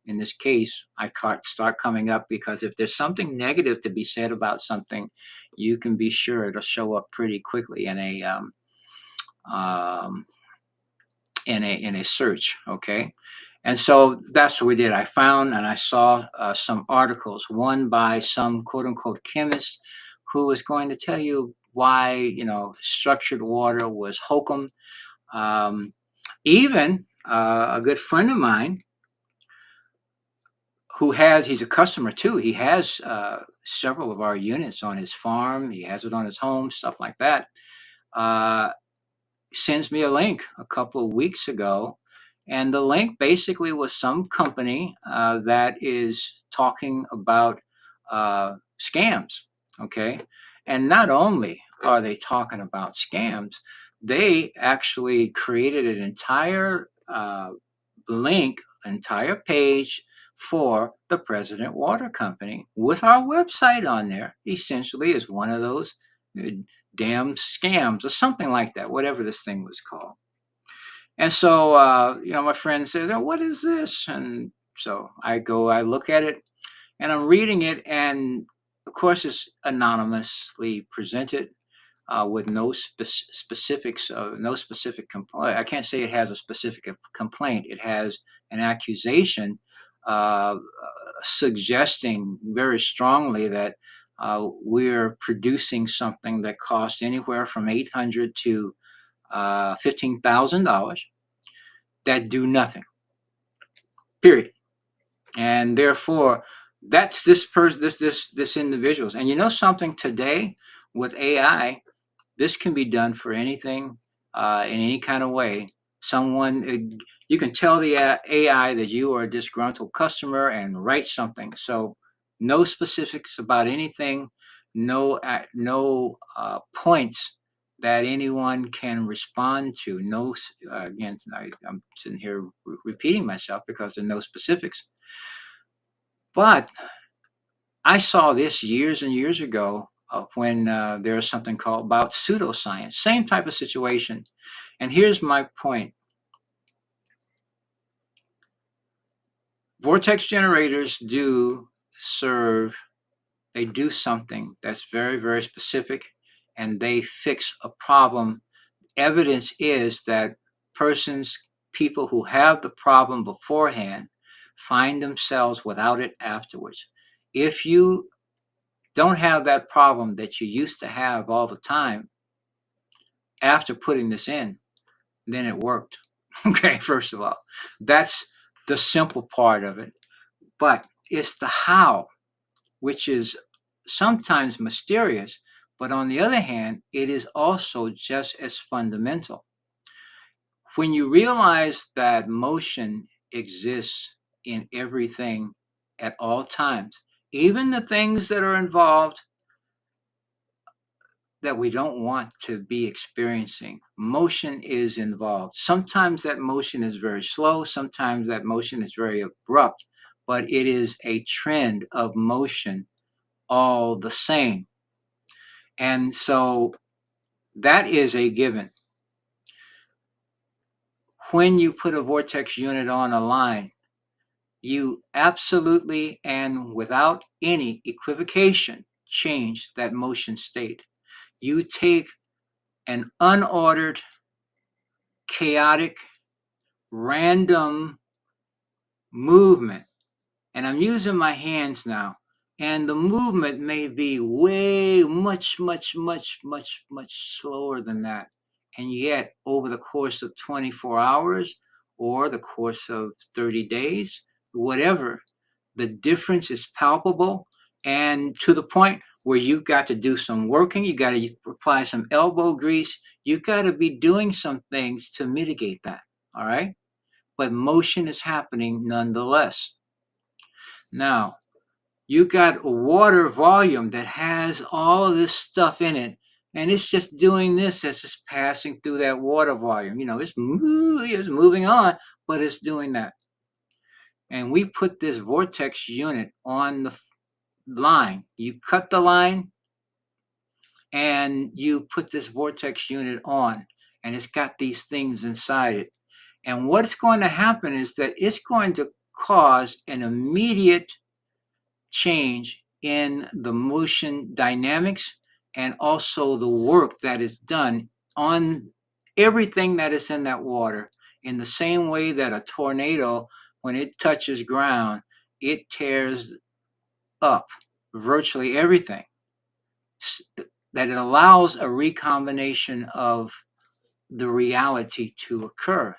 in this case, I start coming up because if there's something negative to be said about something, you can be sure it'll show up pretty quickly um, in a search. Okay. And so that's what we did. I found and I saw some articles, one by some quote unquote chemist who was going to tell you why, structured water was hokum. Um, Even a good friend of mine he's a customer too. He has several of our units on his farm. He has it on his home, stuff like that. Uh, Sends me a link a couple of weeks ago, and the link basically was some company that is talking about scams. Okay, and not only are they talking about scams, they actually created an entire link, entire page for the President Water Company with our website on there. Essentially, is one of those uh, damn scams or something like that, whatever this thing was called. And so, my friend says, "Oh, what is this?" And so I look at it, and I'm reading it, and of course, it's anonymously presented with no specifics, no specific complaint. I can't say it has a specific complaint. It has an accusation uh, suggesting very strongly that we're producing something that costs anywhere from $800 to $15,000 that do nothing. Period. And therefore, that's this person, this individuals. And you know something today with AI, this can be done for anything, in any kind of way. You can tell the AI that you are a disgruntled customer and write something. So, no specifics about anything, no points that anyone can respond to. No, again, I'm sitting here repeating myself because there are no specifics. But I saw this years and years ago when there was something called about pseudoscience, same type of situation. And here's my point. Vortex generators they do something that's very, very specific, and they fix a problem. Evidence is that people who have the problem beforehand find themselves without it afterwards. If you don't have that problem that you used to have all the time after putting this in, then it worked. Okay, first of all, that's the simple part of it. But it's the how, which is sometimes mysterious, but on the other hand, it is also just as fundamental. When you realize that motion exists in everything at all times, even the things that are involved that we don't want to be experiencing, motion is involved. Sometimes that motion is very slow, sometimes that motion is very abrupt, but it is a trend of motion all the same. And so that is a given. When you put a vortex unit on a line, you absolutely and without any equivocation change that motion state. You take an unordered, chaotic, random movement, and I'm using my hands now, and the movement may be way much, much, much, much, much slower than that. And yet, over the course of 24 hours or the course of 30 days, whatever, the difference is palpable, and to the point where you've got to do some working, you got to apply some elbow grease, you got to be doing some things to mitigate that. All right. But motion is happening nonetheless. Now, you got a water volume that has all of this stuff in it, and it's just doing this as it's passing through that water volume. It's moving on, but it's doing that. And we put this vortex unit on the line. You cut the line, and you put this vortex unit on, and it's got these things inside it. And what's going to happen is that it's going to cause an immediate change in the motion dynamics and also the work that is done on everything that is in that water, in the same way that a tornado, when it touches ground, it tears up virtually everything, that it allows a recombination of the reality to occur.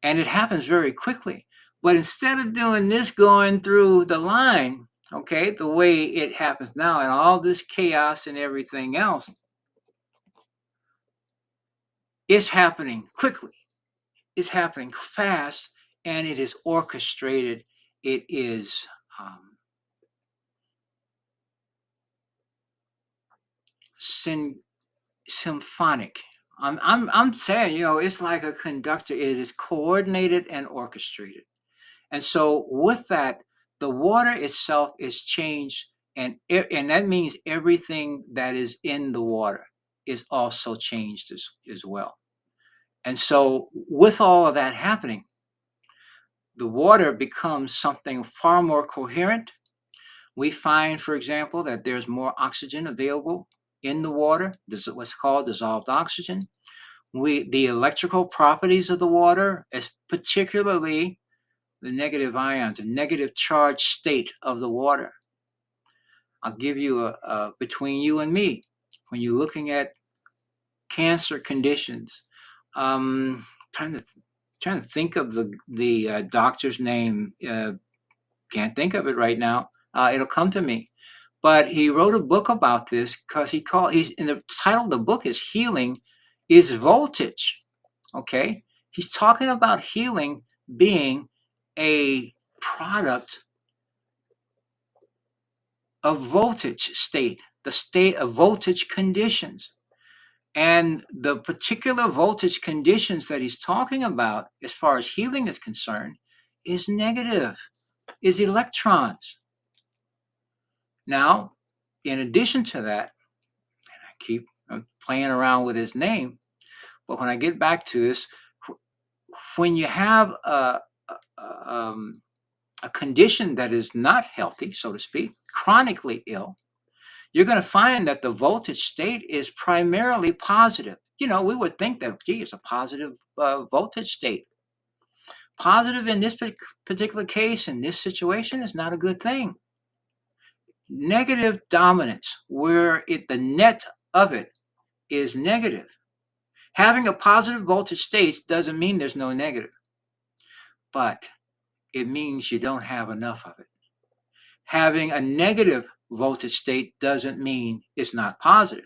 And it happens very quickly. But instead of doing this going through the line, okay, the way it happens now and all this chaos and everything else, it's happening quickly. It's happening fast, and it is orchestrated. It is symphonic. I'm saying, it's like a conductor. It is coordinated and orchestrated. And so with that, the water itself is changed, and that means everything that is in the water is also changed as well. And so with all of that happening, the water becomes something far more coherent. We find, for example, that there's more oxygen available in the water. This is what's called dissolved oxygen. The electrical properties of the water, is particularly the negative ions, a negative charge state of the water. I'll give you a between you and me, when you're looking at cancer conditions, trying to think of the doctor's name. Can't think of it right now. It'll come to me. But he wrote a book about this because he's in the title of the book is Healing is Voltage. Okay. He's talking about healing being a product of voltage state, the state of voltage conditions. And the particular voltage conditions that he's talking about, as far as healing is concerned, is negative, is electrons. Now, in addition to that, I keep playing around with his name, but when I get back to this, when you have a condition that is not healthy, so to speak, chronically ill, you're going to find that the voltage state is primarily positive. We would think that, gee, it's a positive voltage state. Positive in this particular case, in this situation, is not a good thing. Negative dominance, where the net of it is negative. Having a positive voltage state doesn't mean there's no negative, but it means you don't have enough of it. Having a negative voltage state doesn't mean it's not positive.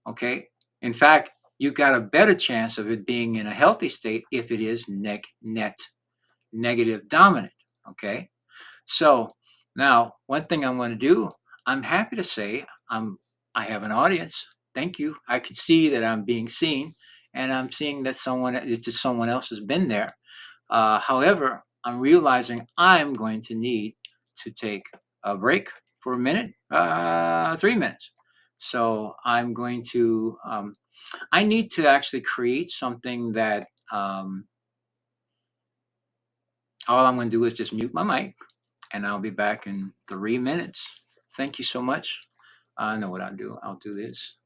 Okay. In fact, you've got a better chance of it being in a healthy state if it is net negative dominant. Okay. So now, one thing I'm going to do, I'm happy to say I have an audience. Thank you. I can see that I'm being seen, and I'm seeing that someone else has been there. However, I'm realizing I'm going to need to take a break for a minute, 3 minutes. So I'm going to. I need to actually create something that all I'm going to do is just mute my mic, and I'll be back in 3 minutes. Thank you so much. I know what I'll do. I'll do this.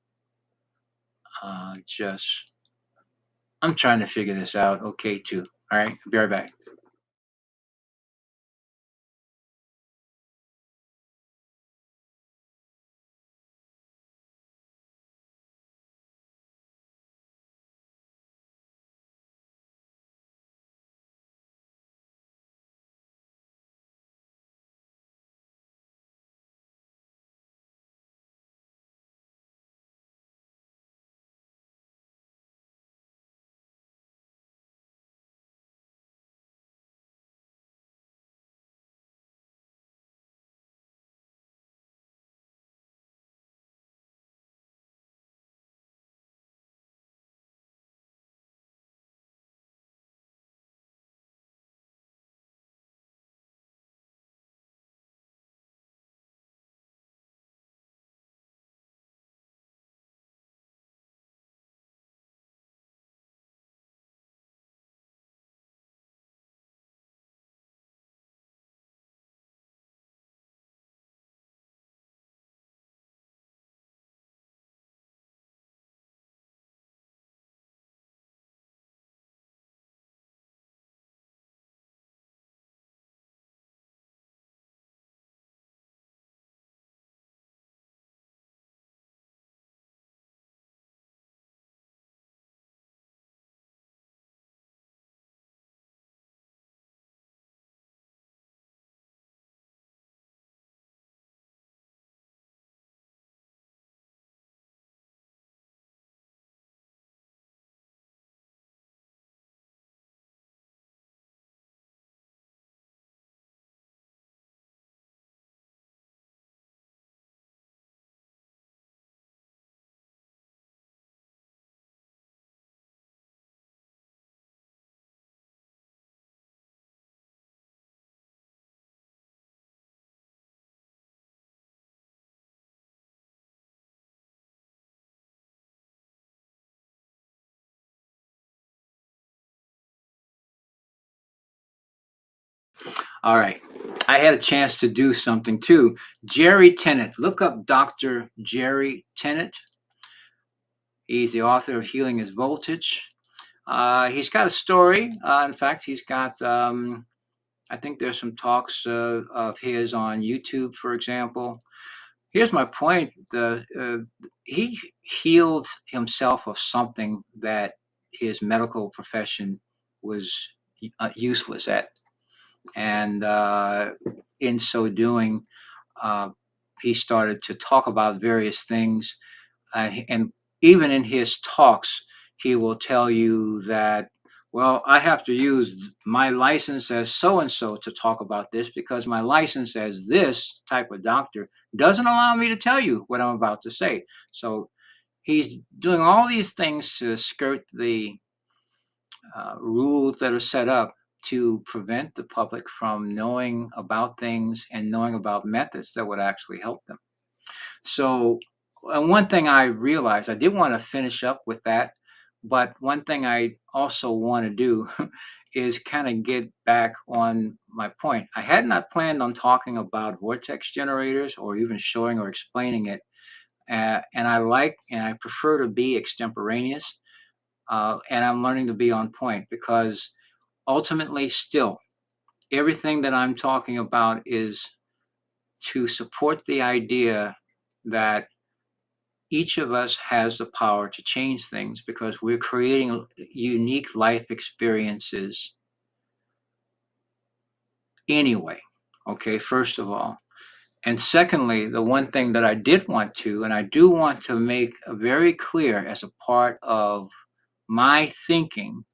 Just, I'm trying to figure this out. Okay, too. All right, be right back. All right. I had a chance to do something too. Jerry Tennant. Look up Dr. Jerry Tennant. He's the author of Healing is Voltage. He's got a story. In fact, he's got, I think there's some talks of his on YouTube, for example. Here's my point. He healed himself of something that his medical profession was useless at. And in so doing, uh, he started to talk about various things. And even in his talks, he will tell you that, well, I have to use my license as so and so to talk about this because my license as this type of doctor doesn't allow me to tell you what I'm about to say. So he's doing all these things to skirt the rules that are set up to prevent the public from knowing about things and knowing about methods that would actually help them. So, one thing I realized, I did want to finish up with that, but one thing I also want to do is kind of get back on my point. I had not planned on talking about vortex generators or even showing or explaining it. And I prefer to be extemporaneous. And I'm learning to be on point because ultimately, still, everything that I'm talking about is to support the idea that each of us has the power to change things because we're creating unique life experiences anyway. Okay, first of all. And secondly, the one thing that I did want to, and I do want to make very clear as a part of my thinking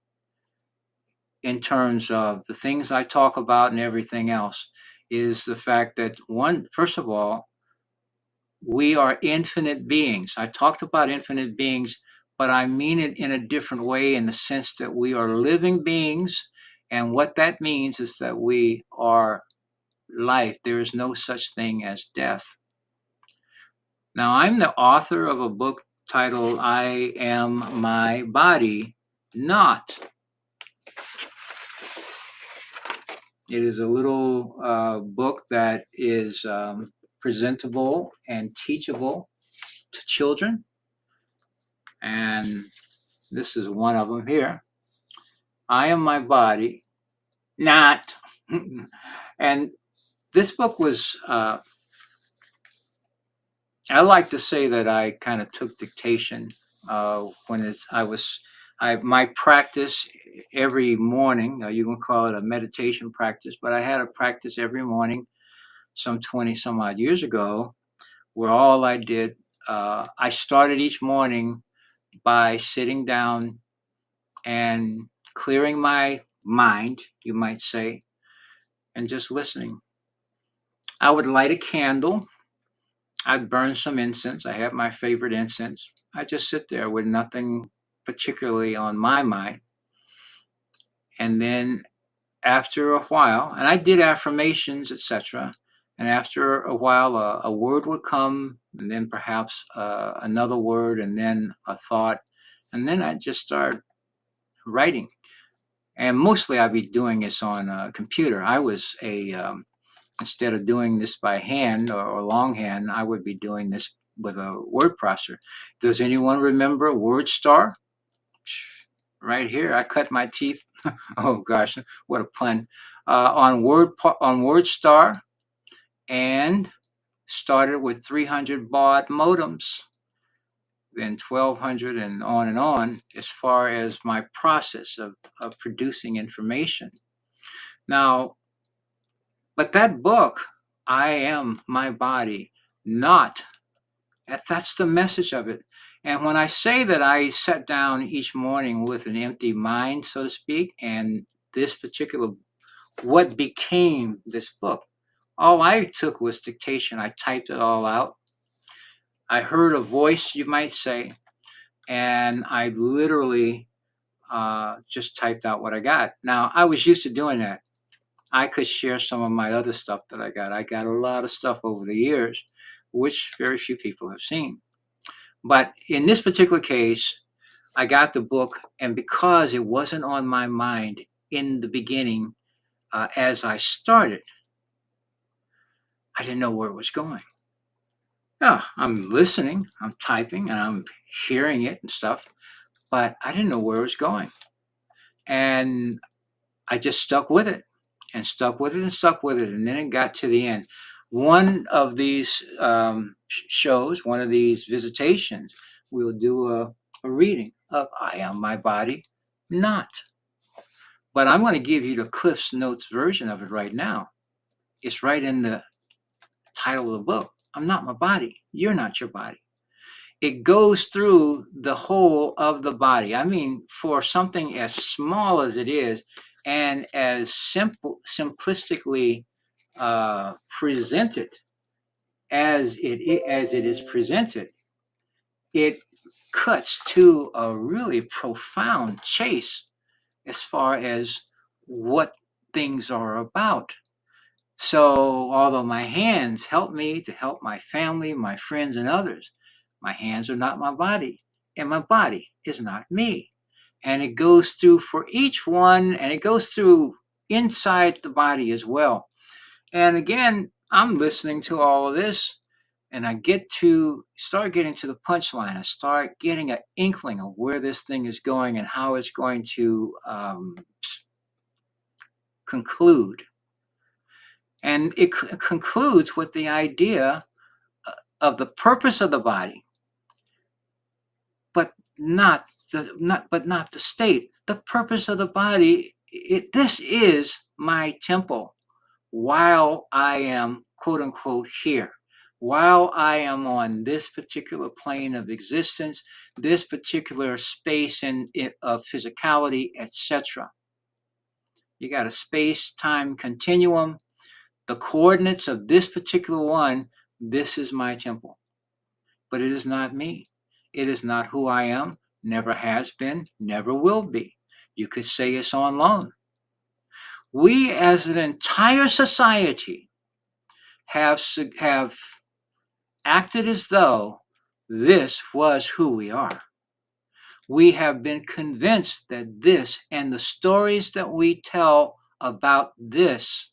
in terms of the things I talk about and everything else, is the fact that first of all, we are infinite beings. I talked about infinite beings, but I mean it in a different way in the sense that we are living beings. And what that means is that we are life. There is no such thing as death. Now, I'm the author of a book titled I Am My Body, Not. It is a little book that is presentable and teachable to children. And this is one of them here. I am my body, not. And this book was, I like to say that I kind of took dictation when my practice every morning, you can call it a meditation practice, but I had a practice every morning some 20 some odd years ago where all I did, I started each morning by sitting down and clearing my mind, you might say, and just listening. I would light a candle. I'd burn some incense. I have my favorite incense. I just sit there with nothing particularly on my mind. And then after a while, and I did affirmations, etc. And after a while, a word would come, and then perhaps another word, and then a thought. And then I'd just start writing. And mostly I'd be doing this on a computer. Instead of doing this by hand or longhand, I would be doing this with a word processor. Does anyone remember WordStar? Right here, I cut my teeth. Oh gosh, what a pun! On WordStar, and started with 300 baud modems, then 1200, and on as far as my process of producing information. Now, but that book, I Am My Body, Not. That's the message of it. And when I say that I sat down each morning with an empty mind, so to speak, and this particular, what became this book, all I took was dictation. I typed it all out. I heard a voice, you might say, and I literally just typed out what I got. Now, I was used to doing that. I could share some of my other stuff that I got. I got a lot of stuff over the years, which very few people have seen. But in this particular case, I got the book, and because it wasn't on my mind in the beginning, as I started, I didn't know where it was going. Yeah, I'm listening, I'm typing, and I'm hearing it and stuff, but I didn't know where it was going. And I just stuck with it and stuck with it and stuck with it. And then it got to the end. One of these shows, one of these visitations, we'll do a reading of I Am My Body, Not. But I'm going to give you the Cliff's Notes version of it right now. It's right in the title of the book. I'm not my body. You're not your body. It goes through the whole of the body. I mean, for something as small as it is and as simplistically presented as it is presented, it cuts to a really profound chase as far as what things are about. So, although my hands help me to help my family, my friends, and others, my hands are not my body, and my body is not me. And it goes through for each one, and it goes through inside the body as well. And again, I'm listening to all of this, and I start getting to the punchline. I start getting an inkling of where this thing is going and how it's going to conclude. And it concludes with the idea of the purpose of the body, but not the state. The purpose of the body. This is my temple while I am, quote unquote, here. While I am on this particular plane of existence, this particular space of physicality, etc. You got a space-time continuum. The coordinates of this particular one, this is my temple. But it is not me. It is not who I am, never has been, never will be. You could say it's on loan. We as an entire society have acted as though this was who we are. We have been convinced that this and the stories that we tell about this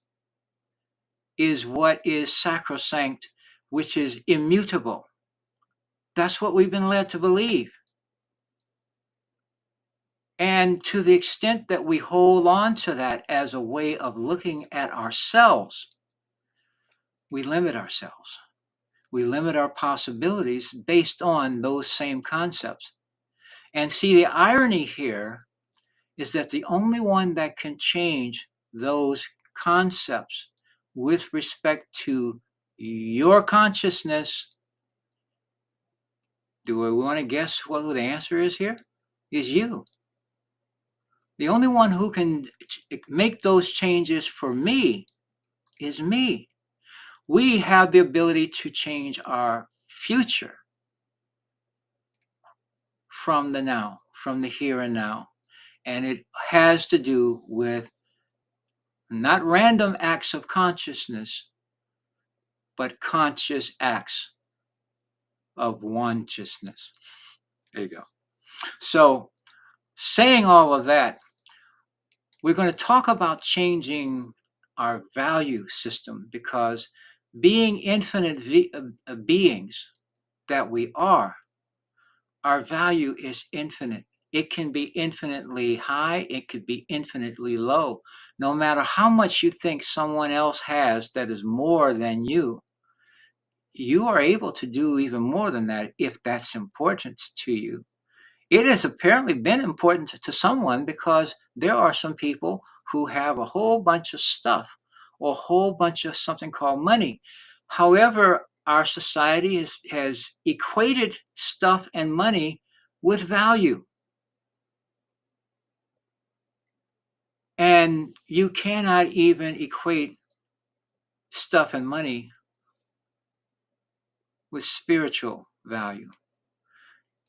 is what is sacrosanct, which is immutable. That's what we've been led to believe. And to the extent that we hold on to that as a way of looking at ourselves, we limit ourselves. We limit our possibilities based on those same concepts. And see, the irony here is that the only one that can change those concepts with respect to your consciousness, do we want to guess what the answer is here? Is you. The only one who can make those changes for me is me. We have the ability to change our future from the now, from the here and now. And it has to do with not random acts of consciousness, but conscious acts of one-cisness. There you go. So, saying all of that, we're going to talk about changing our value system, because being infinite beings that we are, our value is infinite. It can be infinitely high, it could be infinitely low. No matter how much you think someone else has that is more than you, you are able to do even more than that if that's important to you. It has apparently been important to someone, because there are some people who have a whole bunch of stuff or a whole bunch of something called money. However, our society has equated stuff and money with value. And you cannot even equate stuff and money with spiritual value.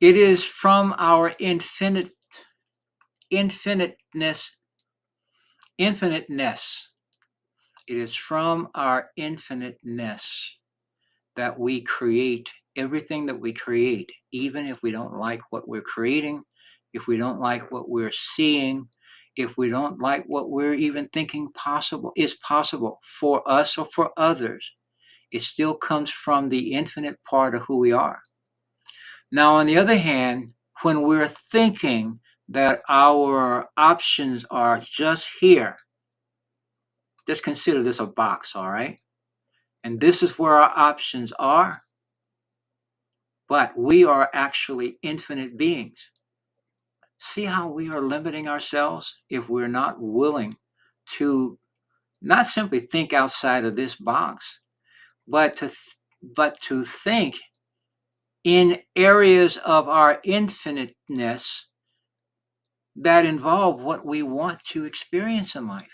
It is from our infiniteness. It is from our infiniteness that we create everything that we create, even if we don't like what we're creating, if we don't like what we're seeing, if we don't like what we're even thinking is possible for us or for others. It still comes from the infinite part of who we are. Now, on the other hand, when we're thinking that our options are just here, just consider this a box, all right? And this is where our options are, but we are actually infinite beings. See how we are limiting ourselves if we're not willing to not simply think outside of this box, but to think in areas of our infiniteness that involve what we want to experience in life.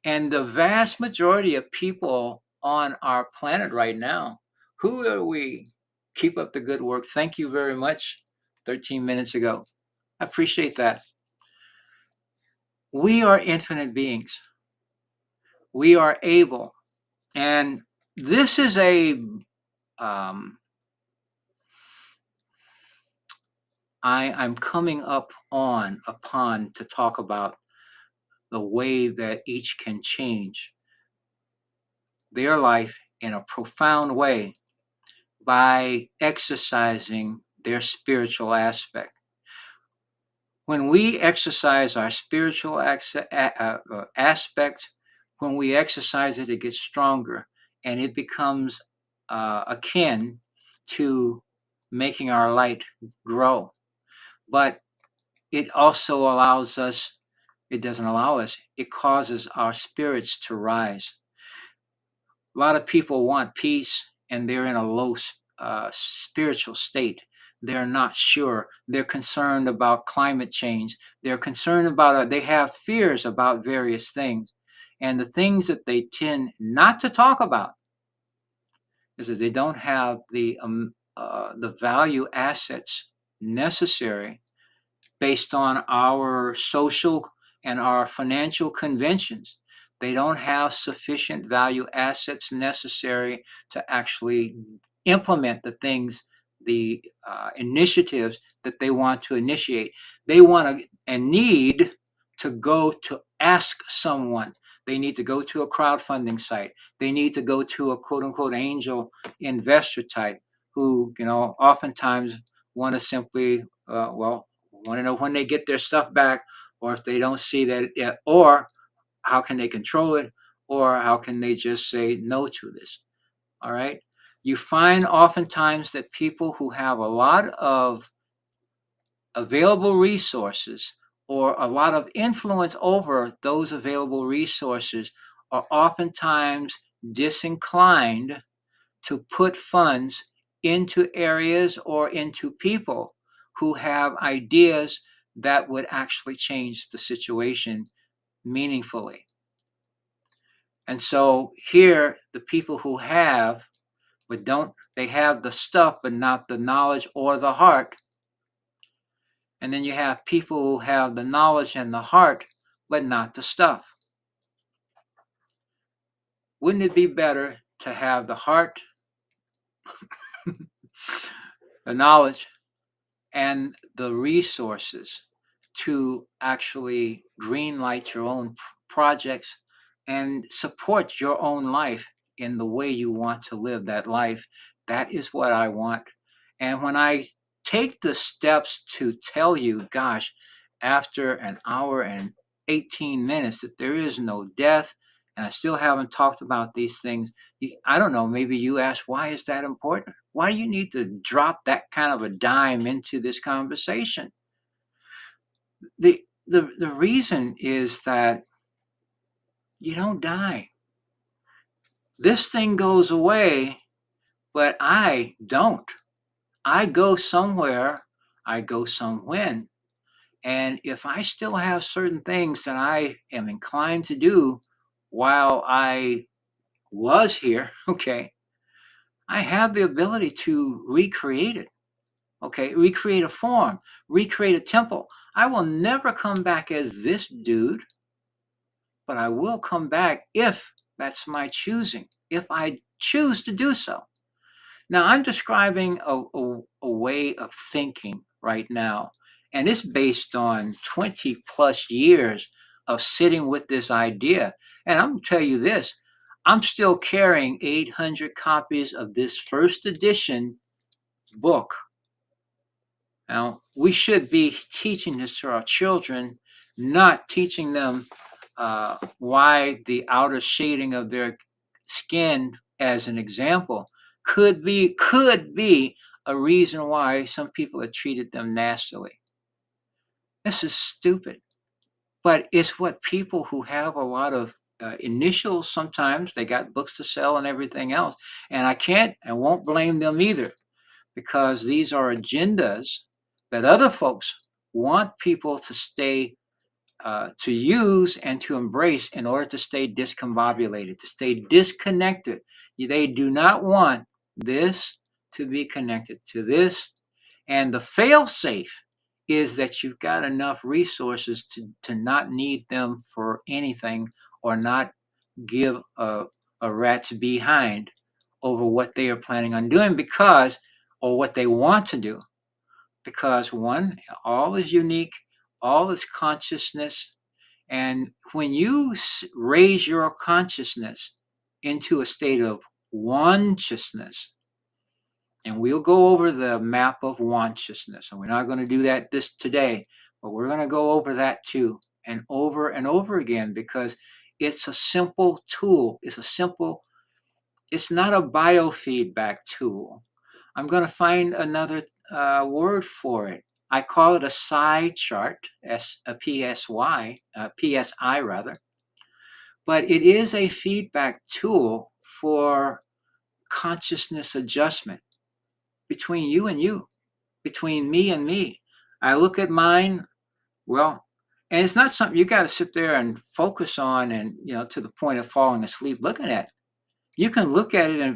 And the vast majority of people on our planet right now, who are we? Keep up the good work. Thank you very much. 13 minutes ago. I appreciate that. We are infinite beings. We are able. And this is a I'm coming upon to talk about the way that each can change their life in a profound way by exercising their spiritual aspect. When we exercise our spiritual aspect, when we exercise it, it gets stronger and it becomes akin to making our light grow. But it also allows us, it doesn't allow us, it causes our spirits to rise. A lot of people want peace and they're in a low spiritual state. They're not sure. They're concerned about climate change. They're concerned about, they have fears about various things. And the things that they tend not to talk about is that they don't have the value assets necessary based on our social and our financial conventions. They don't have sufficient value assets necessary to actually implement the things, the initiatives that they want to initiate. They want to and need to go to ask someone. They need to go to a crowdfunding site. They need to go to a quote unquote angel investor type who, oftentimes want to simply, want to know when they get their stuff back, or if they don't see that, or how can they control it, or how can they just say no to this. All right. You find oftentimes that people who have a lot of available resources or a lot of influence over those available resources are oftentimes disinclined to put funds into areas or into people who have ideas that would actually change the situation meaningfully. And so here, the people who have, but don't, they have the stuff, but not the knowledge or the heart. And then you have people who have the knowledge and the heart, but not the stuff. Wouldn't it be better to have the heart, the knowledge, and the resources to actually greenlight your own projects and support your own life in the way you want to live that life? That is what I want. And when I take the steps to tell you, gosh, after an hour and 18 minutes, that there is no death, and I still haven't talked about these things, I don't know, maybe you ask, why is that important? Why do you need to drop that kind of a dime into this conversation? The reason is that you don't die. This thing goes away, but I don't. I go somewhere, I go somewhen. And if I still have certain things that I am inclined to do while I was here, okay, I have the ability to recreate it. Okay, recreate a form, recreate a temple. I will never come back as this dude, but I will come back if that's my choosing, if I choose to do so. Now, I'm describing a way of thinking right now, and it's based on 20 plus years of sitting with this idea. And I'm going to tell you this, I'm still carrying 800 copies of this first edition book. Now, we should be teaching this to our children, not teaching them why the outer shading of their skin, as an example, could be a reason why some people have treated them nastily. This is stupid, but it's what people who have a lot of initials, sometimes they got books to sell and everything else, and I can't and won't blame them either, because these are agendas that other folks want people to stay, to use and to embrace in order to stay discombobulated, to stay disconnected. They do not want this to be connected to this. And the fail safe is that you've got enough resources to not need them for anything, or not give a rat's behind over what they are planning on doing, because, or what they want to do, because one, all is unique, all is consciousness. And when you raise your consciousness into a state of consciousness, and we'll go over the map of consciousness, and we're not going to do that this today, but we're going to go over that too, and over again, because it's a simple tool. It's not a biofeedback tool. I'm going to find another word for it. I call it a psi chart, a PSY, PSI rather, but it is a feedback tool for consciousness adjustment between you and you, between me and me. I look at mine, well, and it's not something you got to sit there and focus on and, to the point of falling asleep looking at. You can look at it and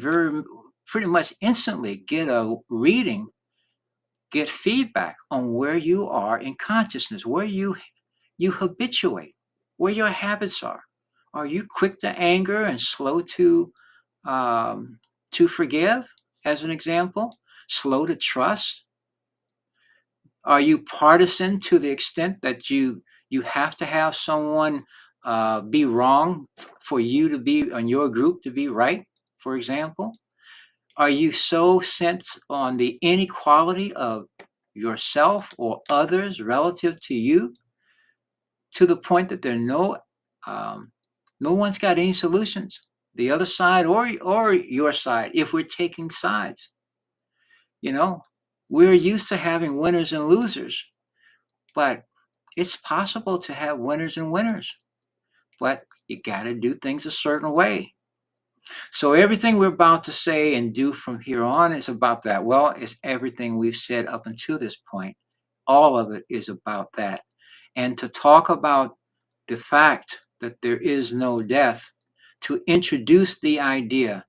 pretty much instantly get a reading, get feedback on where you are in consciousness, where you habituate, where your habits are. Are you quick to anger and slow to forgive, as an example? Slow to trust? Are you partisan to the extent that you have to have someone be wrong for you to be on your group to be right, for example? Are you so sent on the inequality of yourself or others relative to you, to the point that um, no one's got any solutions? The other side or your side, if we're taking sides, you know, we're used to having winners and losers, but it's possible to have winners and winners. But you got to do things a certain way. So everything we're about to say and do from here on is about that. Well, it's everything we've said up until this point. All of it is about that. And to talk about the fact that there is no death, to introduce the idea.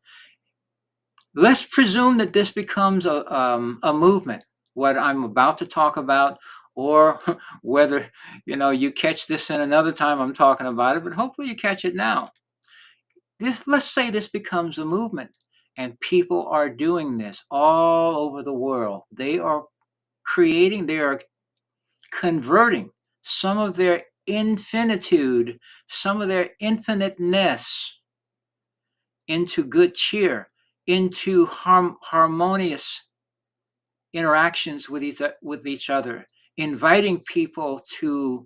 Let's presume that this becomes a movement, what I'm about to talk about, or whether you catch this in another time I'm talking about it, but hopefully you catch it now. Let's say this becomes a movement, and people are doing this all over the world. They are they are converting some of their infinitude, some of their infiniteness into good cheer, into harmonious interactions with each other, inviting people to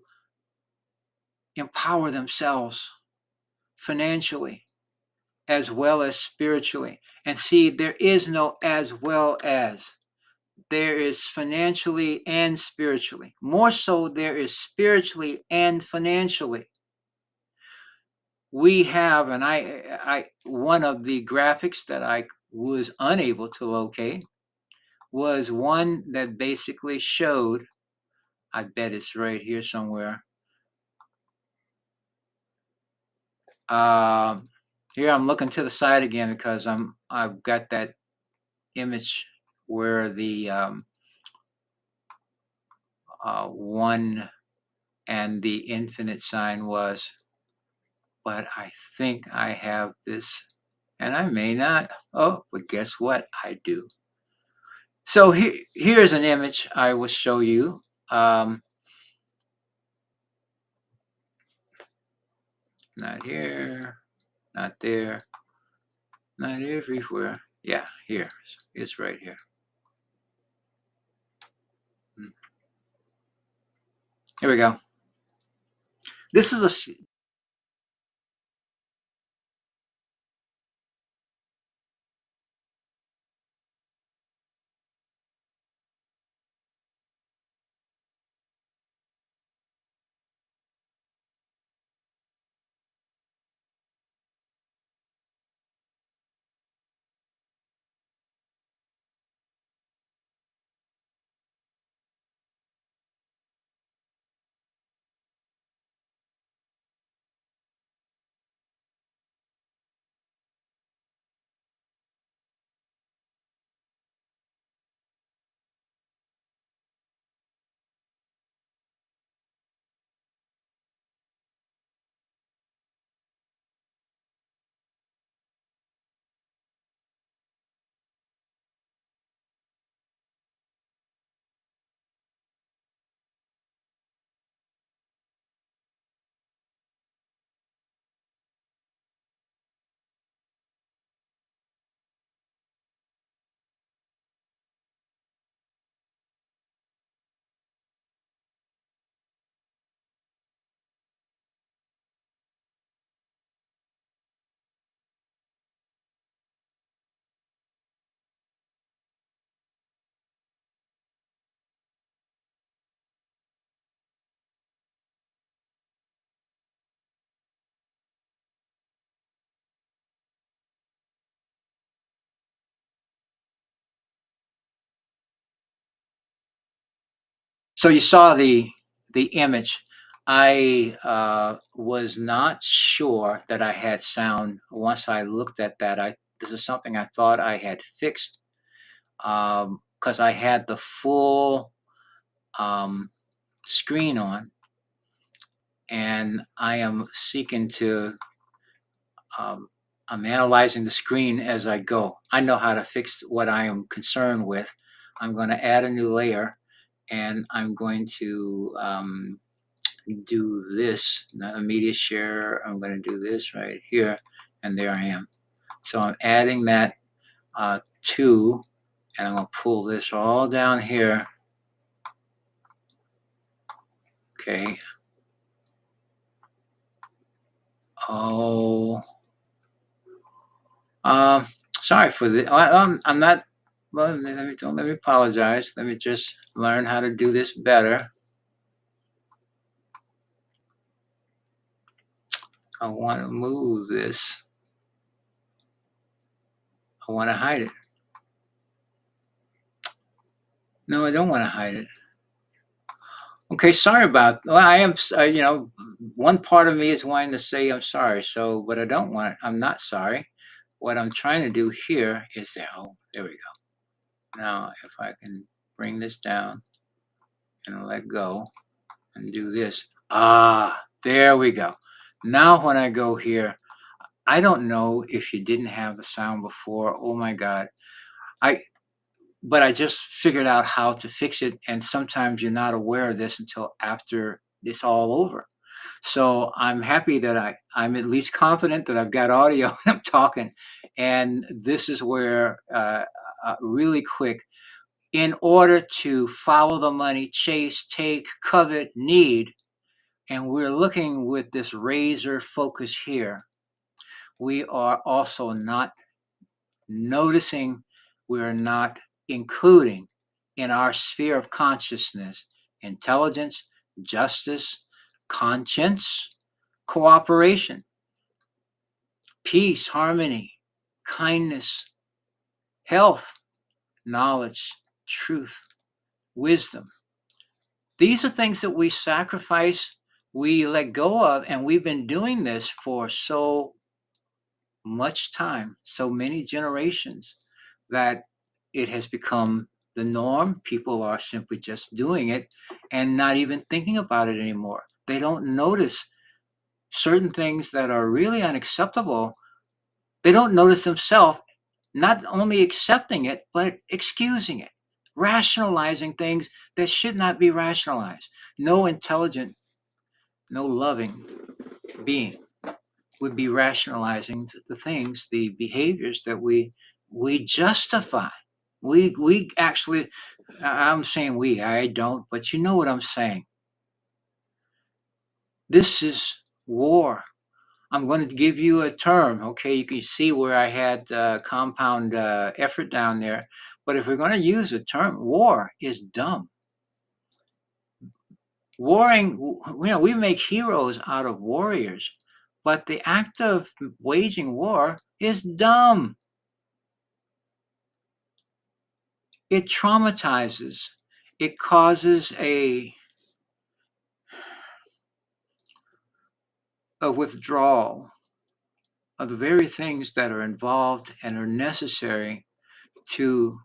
empower themselves financially as well as spiritually. And see, there is no as well as. There is financially and spiritually. More so, there is spiritually and financially. We have, and I one of the graphics that I was unable to locate was one that basically showed, I bet it's right here somewhere. Here I'm looking to the side again because I've got that image where the one and the infinite sign was, but I think I have this, and I may not. Oh, but guess what? I do. So here's an image I will show you. Not here, not there, not everywhere. Yeah, here. It's right here. Here we go. This is a So you saw the image. I was not sure that I had sound once I looked at that. I This is something I thought I had fixed because I had the full um, screen on, and I am seeking to. Um, I'm analyzing the screen as I go. I know how to fix what I am concerned with. I'm going to add a new layer, and I'm going to do this, not a media share. I'm going to do this right here, and there I am. So I'm adding that to, and I'm going to pull this all down here. Okay. Oh, um, sorry for the. I'm not. Well, don't let me apologize. Let me just learn how to do this better. I want to move this. I want to hide it. No, I don't want to hide it. Okay, sorry about. Well, I am. One part of me is wanting to say I'm sorry. So, but I don't want it. I'm not sorry. What I'm trying to do here is there. Oh, there we go. Now, if I can bring this down and let go and do this. Ah, there we go. Now, when I go here, I don't know if you didn't have the sound before. Oh my God. I but I just figured out how to fix it. And sometimes you're not aware of this until after it's all over. So I'm happy that I'm at least confident that I've got audio and I'm talking. And this is where, really quick, in order to follow the money, chase, take, covet, need, and we're looking with this razor focus here, we are also not noticing, we're not including in our sphere of consciousness intelligence, justice, conscience, cooperation, peace, harmony, kindness, health, knowledge, truth, wisdom. These are things that we sacrifice, we let go of, and we've been doing this for so much time, so many generations, that it has become the norm. People are simply just doing it and not even thinking about it anymore. They don't notice certain things that are really unacceptable. They don't notice themselves not only accepting it, but excusing it, rationalizing things that should not be rationalized. No intelligent, no loving being would be rationalizing the things, the behaviors that we justify. We actually, I'm saying we, I don't, but you know what I'm saying. This is war. I'm going to give you a term. Okay, you can see where I had compound effort down there. But if we're going to use a term, war is dumb. Warring, we make heroes out of warriors, but the act of waging war is dumb. It traumatizes. It causes a withdrawal of the very things that are involved and are necessary to,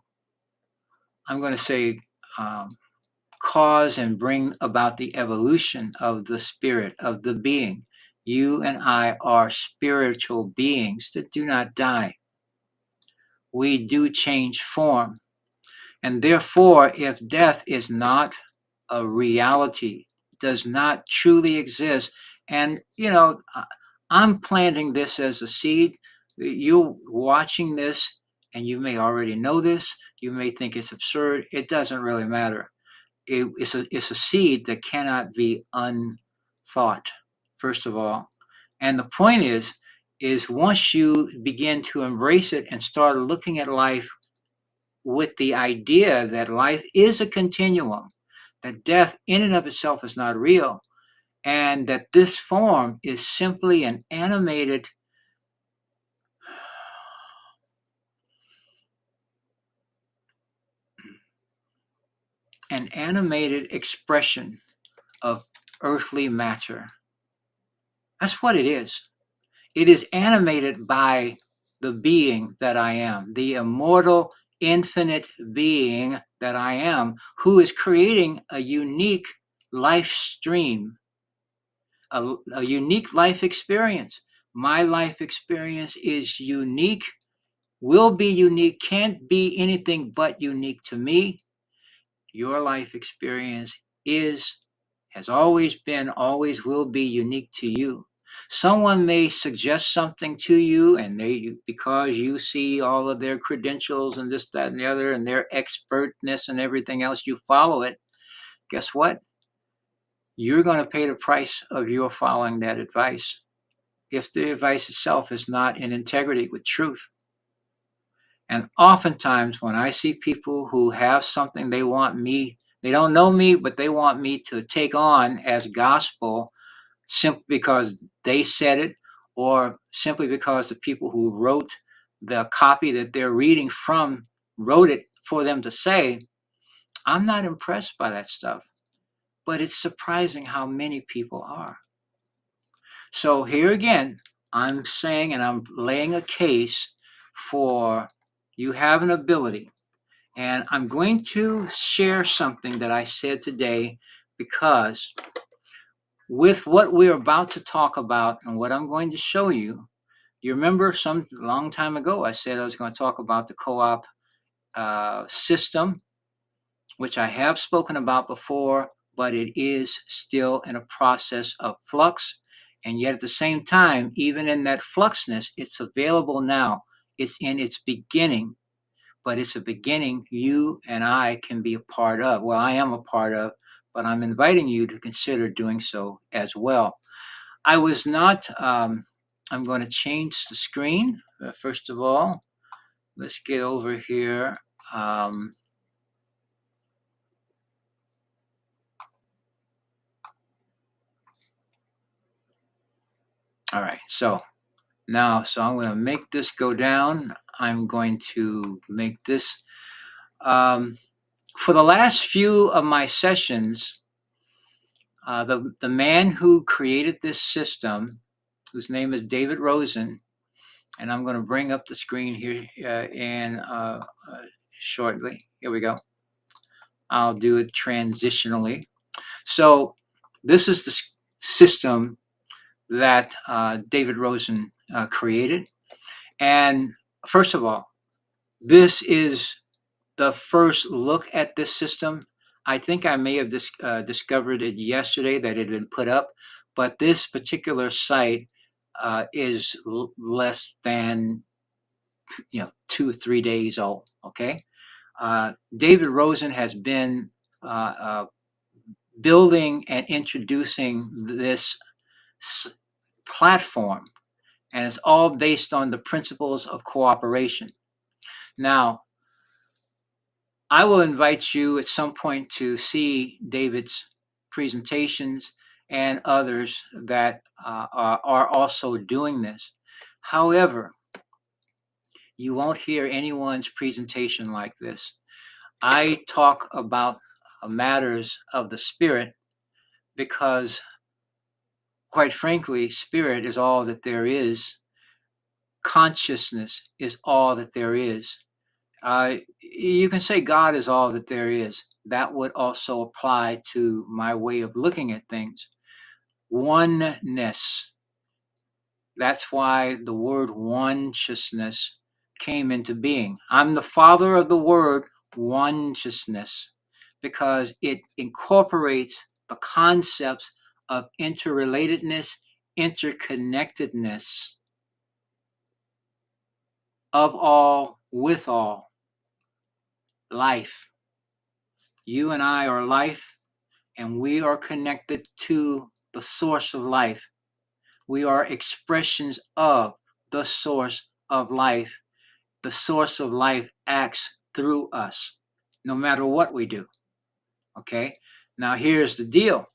I'm going to say, um, cause and bring about the evolution of the spirit, of the being. You and I are spiritual beings that do not die. We do change form. And therefore, if death is not a reality, does not truly exist, and I'm planting this as a seed. You're watching this, and you may already know this. You may think it's absurd. It doesn't really matter. It's a seed that cannot be unthought, first of all. And the point is once you begin to embrace it and start looking at life with the idea that life is a continuum, that death in and of itself is not real, and that this form is simply an animated an animated expression of earthly matter. That's what it is. It is animated by the being that I am, the immortal, infinite being that I am, who is creating a unique life stream, a unique life experience. My life experience is unique, will be unique, can't be anything but unique to me. Your life experience is, has always been, always will be unique to you. Someone may suggest something to you, and they, because you see all of their credentials and this, that, and the other, and their expertness and everything else, you follow it. Guess what? You're going to pay the price of your following that advice if the advice itself is not in integrity with truth. And oftentimes, when I see people who have something they want me, they don't know me, but they want me to take on as gospel simply because they said it, or simply because the people who wrote the copy that they're reading from wrote it for them to say, I'm not impressed by that stuff. But it's surprising how many people are. So here again, I'm saying, and I'm laying a case for you have an ability. And I'm going to share something that I said today, because with what we're about to talk about and what I'm going to show you, you remember some long time ago, I said I was going to talk about the co-op system, which I have spoken about before, but it is still in a process of flux. And yet at the same time, even in that fluxness, it's available now. It's in its beginning, but it's a beginning you and I can be a part of. Well, I am a part of, but I'm inviting you to consider doing so as well. I was not, I'm going to change the screen. First of all, let's get over here. Um, all right, so now, so I'm going to make this go down. I'm going to make this. For the last few of my sessions, the man who created this system, whose name is David Rosen, and I'm going to bring up the screen here shortly. Here we go. I'll do it transitionally. So this is the system that David Rosen created. And first of all, this is the first look at this system. I think I may have discovered it yesterday that it had been put up, but this particular site is less than 2 or 3 days old. Okay, David Rosen has been uh, uh, building and introducing this platform, and it's all based on the principles of cooperation. Now, I will invite you at some point to see David's presentations and others that are also doing this. However, you won't hear anyone's presentation like this. I talk about matters of the spirit because, quite frankly, spirit is all that there is. Consciousness is all that there is. You can say God is all that there is. That would also apply to my way of looking at things. Oneness. That's why the word one'ciousness came into being. I'm the father of the word one'ciousness because it incorporates the concepts of interrelatedness, interconnectedness of all, with all, life. You and I are life, and we are connected to the source of life. We are expressions of the source of life. The source of life acts through us, no matter what we do. Okay? Now, here's the deal.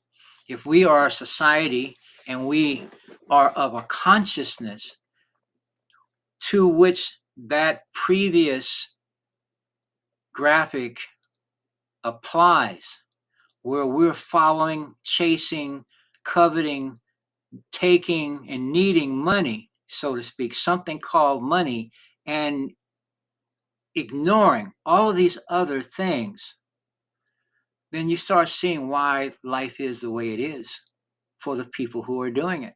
If we are a society and we are of a consciousness to which that previous graphic applies, where we're following, chasing, coveting, taking, and needing money, so to speak, something called money, and ignoring all of these other things, then you start seeing why life is the way it is for the people who are doing it.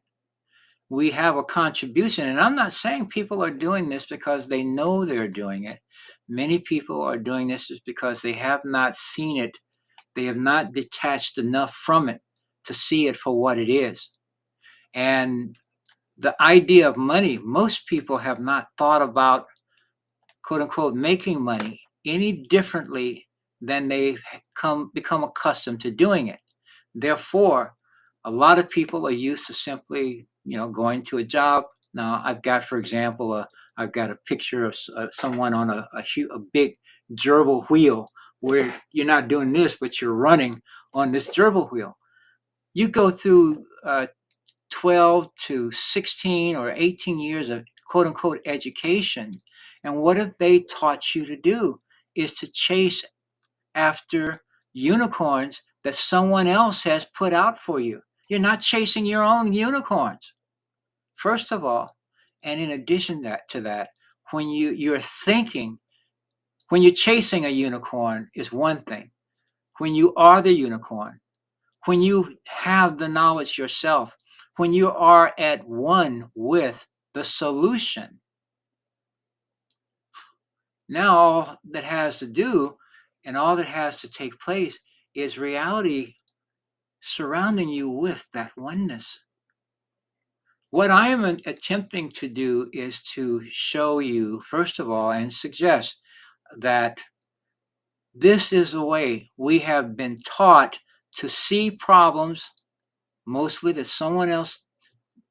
We have a contribution, and I'm not saying people are doing this because they know they're doing it. Many people are doing this just because they have not seen it. They have not detached enough from it to see it for what it is. And the idea of money, most people have not thought about, quote unquote, making money any differently than they've become accustomed to doing it. Therefore, a lot of people are used to simply, going to a job. Now, I've got, for example, I've got a picture of someone on a big gerbil wheel, where you're not doing this, but you're running on this gerbil wheel. You go through 12 to 16 or 18 years of quote unquote education. And what have they taught you to do is to chase after unicorns that someone else has put out for you. You're not chasing your own unicorns, first of all. And in addition to that, when you're thinking, when you're chasing a unicorn is one thing. When you are the unicorn, when you have the knowledge yourself, when you are at one with the solution, now all that has to do and all that has to take place is reality surrounding you with that oneness. What I am attempting to do is to show you, first of all, and suggest that this is the way we have been taught to see problems, mostly that someone else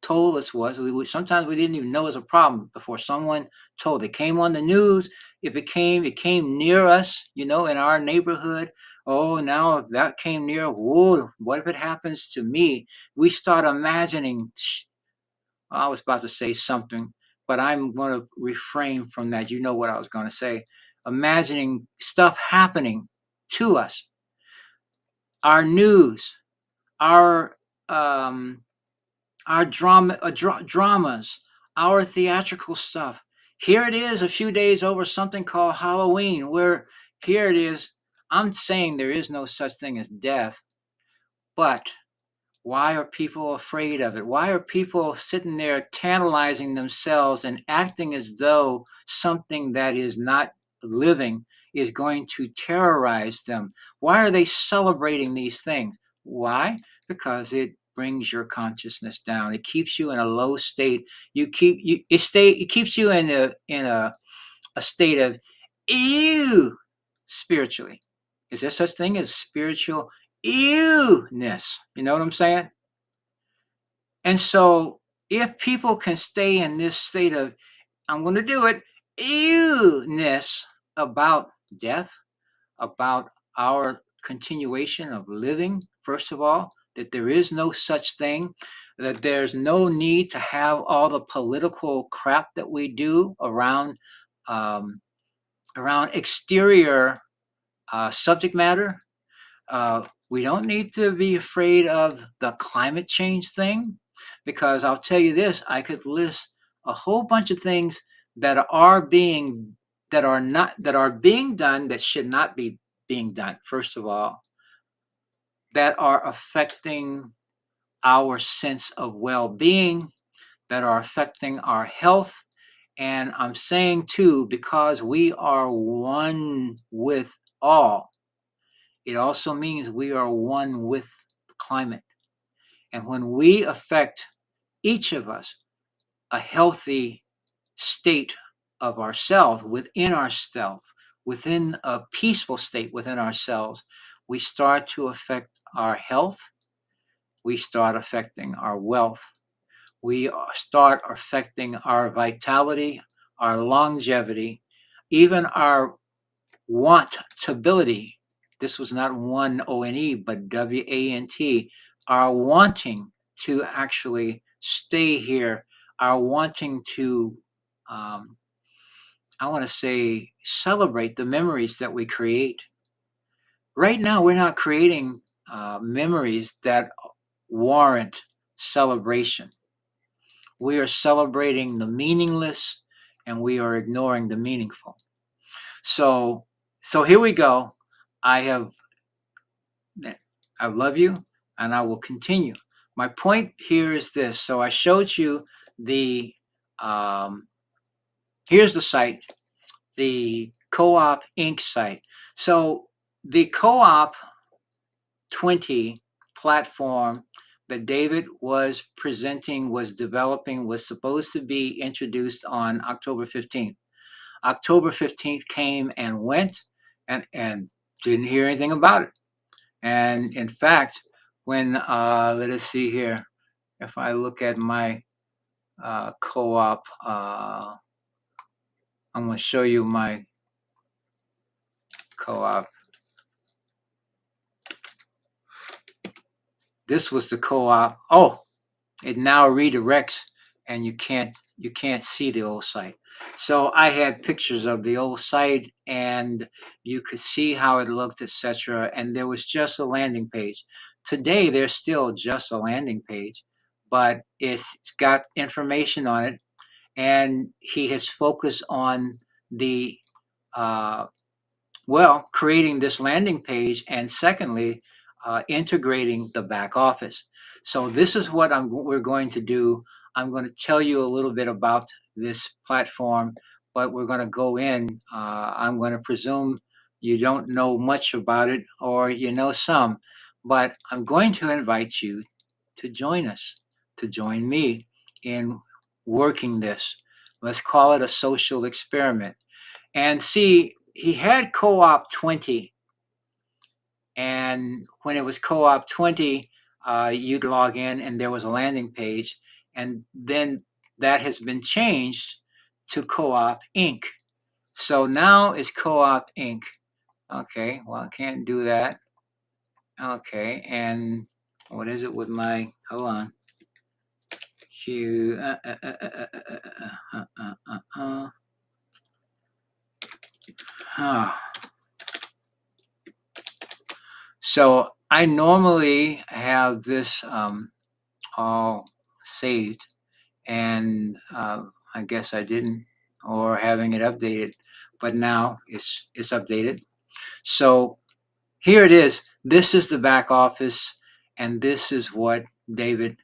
told us was. Sometimes we didn't even know it was a problem before someone told. It came on the news. It came near us, in our neighborhood. Oh, now if that came near, whoa, what if it happens to me? We start imagining. I was about to say something, but I'm going to refrain from that. You know what I was going to say. Imagining stuff happening to us, our news, our um, dramas, our theatrical stuff. Here it is, a few days over something called Halloween, where here it is. I'm saying there is no such thing as death, but why are people afraid of it? Why are people sitting there tantalizing themselves and acting as though something that is not living is going to terrorize them? Why are they celebrating these things? Why? Because it brings your consciousness down. It keeps you in a low state. It keeps you in a state of ew spiritually. Is there such thing as spiritual ewness? You know what I'm saying? And so if people can stay in this state of, I'm going to do it, ewness about death, about our continuation of living, first of all, that there is no such thing, that there's no need to have all the political crap that we do um, around exterior subject matter. We don't need to be afraid of the climate change thing, because I'll tell you this: I could list a whole bunch of things that are being that are being done that should not be being done. First of all, that are affecting our sense of well-being, that are affecting our health. And I'm saying too, because we are one with all, it also means we are one with the climate. And when we affect, each of us, a healthy state of ourselves, within ourselves, within a peaceful state within ourselves, we start to affect our health. We start affecting our wealth. We start affecting our vitality, our longevity, even our wantability. This was not one O-N-E, but W-A-N-T. Our wanting to actually stay here, our wanting to, I want to say, celebrate the memories that we create. right now we're not creating memories that warrant celebration. We are celebrating the meaningless and we are ignoring the meaningful. So, so here we go. I have, I love you and I will continue. My point here is this. So I showed you the, um, here's the site, the CoopInc site. So the Co-op 20 platform that David was presenting, was developing, was supposed to be introduced on October 15th. October 15th came and went and didn't hear anything about it. And in fact, when, let us see here, if I look at my co-op, I'm going to show you my co-op. This was the co-op. Oh, it now redirects and you can't see the old site. So I had pictures of the old site and you could see how it looked, etc. And there was just a landing page. Today there's still just a landing page, but it's got information on it, and he has focused on the uh, well, creating this landing page, and secondly, integrating the back office. So this is what we're going to do. I'm going to tell you a little bit about this platform, but we're going to go in. I'm going to presume you don't know much about it, or you know some, but I'm going to invite you to join us, to join me in working this. Let's call it a social experiment. And see, he had co-op 20, and when it was co-op 20, you'd log in and there was a landing page, and then that has been changed to co-op Inc. So now it's co-op Inc. Okay, well, I can't do that. Okay, and what is it with my, hold on, Q, So I normally have this all saved, and I guess I didn't, or having it updated, but now it's updated. So here it is. This is the back office, and this is what David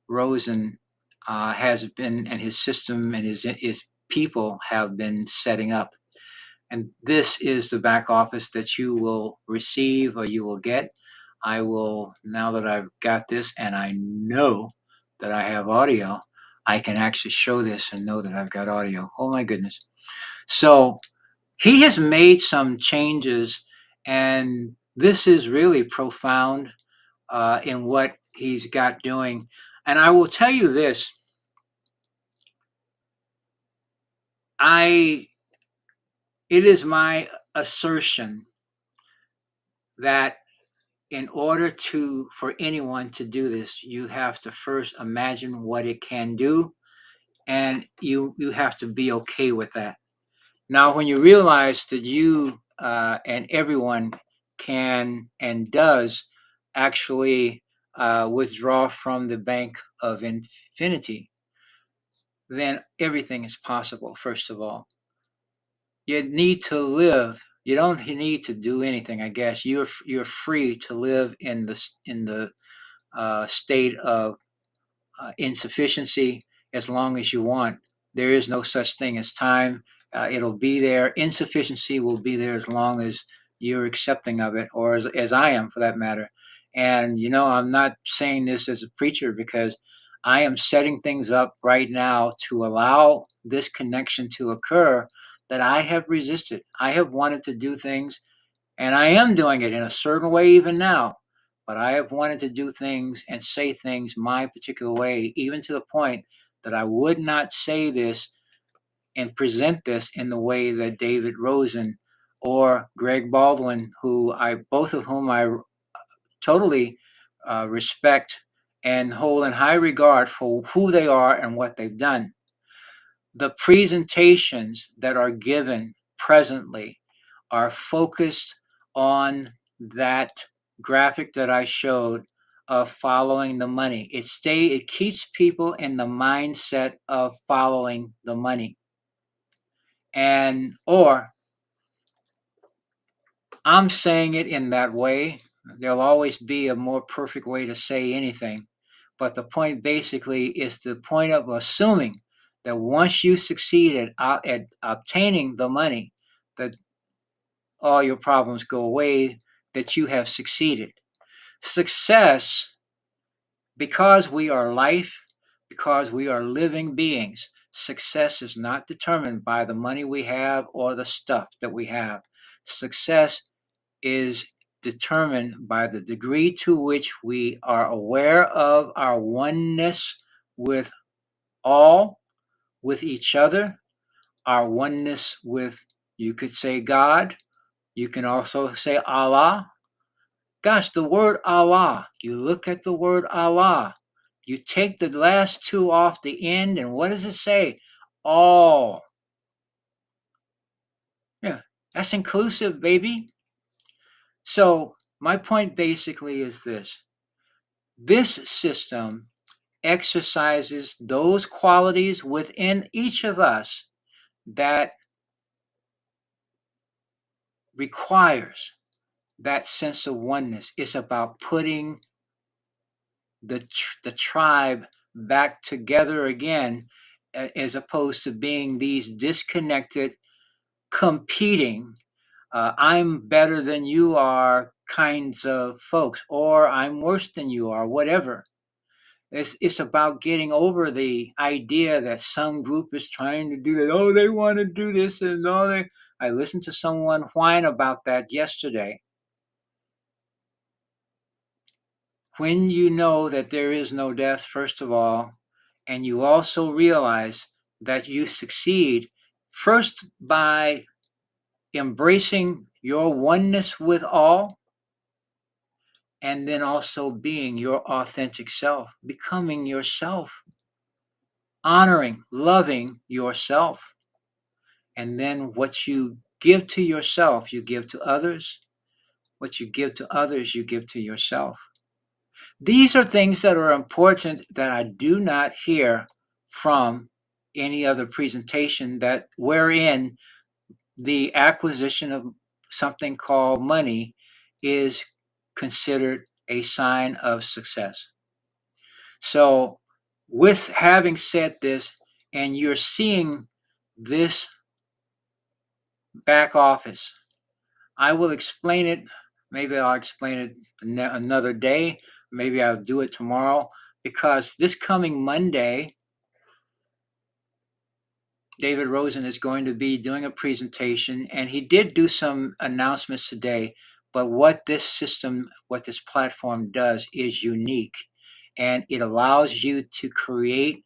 Rosen has been, and his system and his people have been setting up. And this is the back office that you will receive or you will get. I will, now that I've got this and I know that I have audio, I can actually show this and know that I've got audio. Oh my goodness. So he has made some changes, and this is really profound in what he's got doing. And I will tell you this, it is my assertion that in order for anyone to do this, you have to first imagine what it can do, and you have to be okay with that. Now, when you realize that you and everyone can and does actually withdraw from the bank of infinity, then everything is possible. First of all, you need to live. You don't need to do anything. I guess you're free to live in the state of insufficiency as long as you want. There is no such thing as time. It'll be there. Insufficiency will be there as long as you're accepting of it, or as I am for that matter. And, I'm not saying this as a preacher, because I am setting things up right now to allow this connection to occur that I have resisted. I have wanted to do things, and I am doing it in a certain way even now. But I have wanted to do things and say things my particular way, even to the point that I would not say this and present this in the way that David Rosen or Greg Baldwin, both of whom I totally respect and hold in high regard for who they are and what they've done. The presentations that are given presently are focused on that graphic that I showed of following the money. It keeps people in the mindset of following the money. And or I'm saying it in that way. There'll always be a more perfect way to say anything. But the point basically is the point of assuming that once you succeed at obtaining the money, that all your problems go away, that you have succeeded. Success, because we are life, because we are living beings, success is not determined by the money we have or the stuff that we have. Success is determined by the degree to which we are aware of our oneness with all, with each other, our oneness with, you could say God, you can also say Allah. Gosh, the word Allah, you look at the word Allah, you take the last two off the end, and what does it say? All. Yeah, that's inclusive, baby. So, my point basically is this system exercises those qualities within each of us that requires that sense of oneness. It's about putting the tribe back together again, as opposed to being these disconnected, competing, I'm better than you are kinds of folks, or I'm worse than you are, whatever. It's about getting over the idea that some group is trying to do that. Oh, they want to do this, and oh, they. I listened to someone whine about that yesterday. When you know that there is no death, first of all, and you also realize that you succeed first by embracing your oneness with all, and then also being your authentic self, becoming yourself, honoring, loving yourself. And then what you give to yourself, you give to others. What you give to others, you give to yourself. These are things that are important that I do not hear from any other presentation that wherein the acquisition of something called money is considered a sign of success. So, with having said this, and you're seeing this back office, I will explain it. Maybe I'll explain it another day. Maybe I'll do it tomorrow, because this coming Monday, David Rosen is going to be doing a presentation, and he did do some announcements today. But what this system, what this platform does is unique, and it allows you to create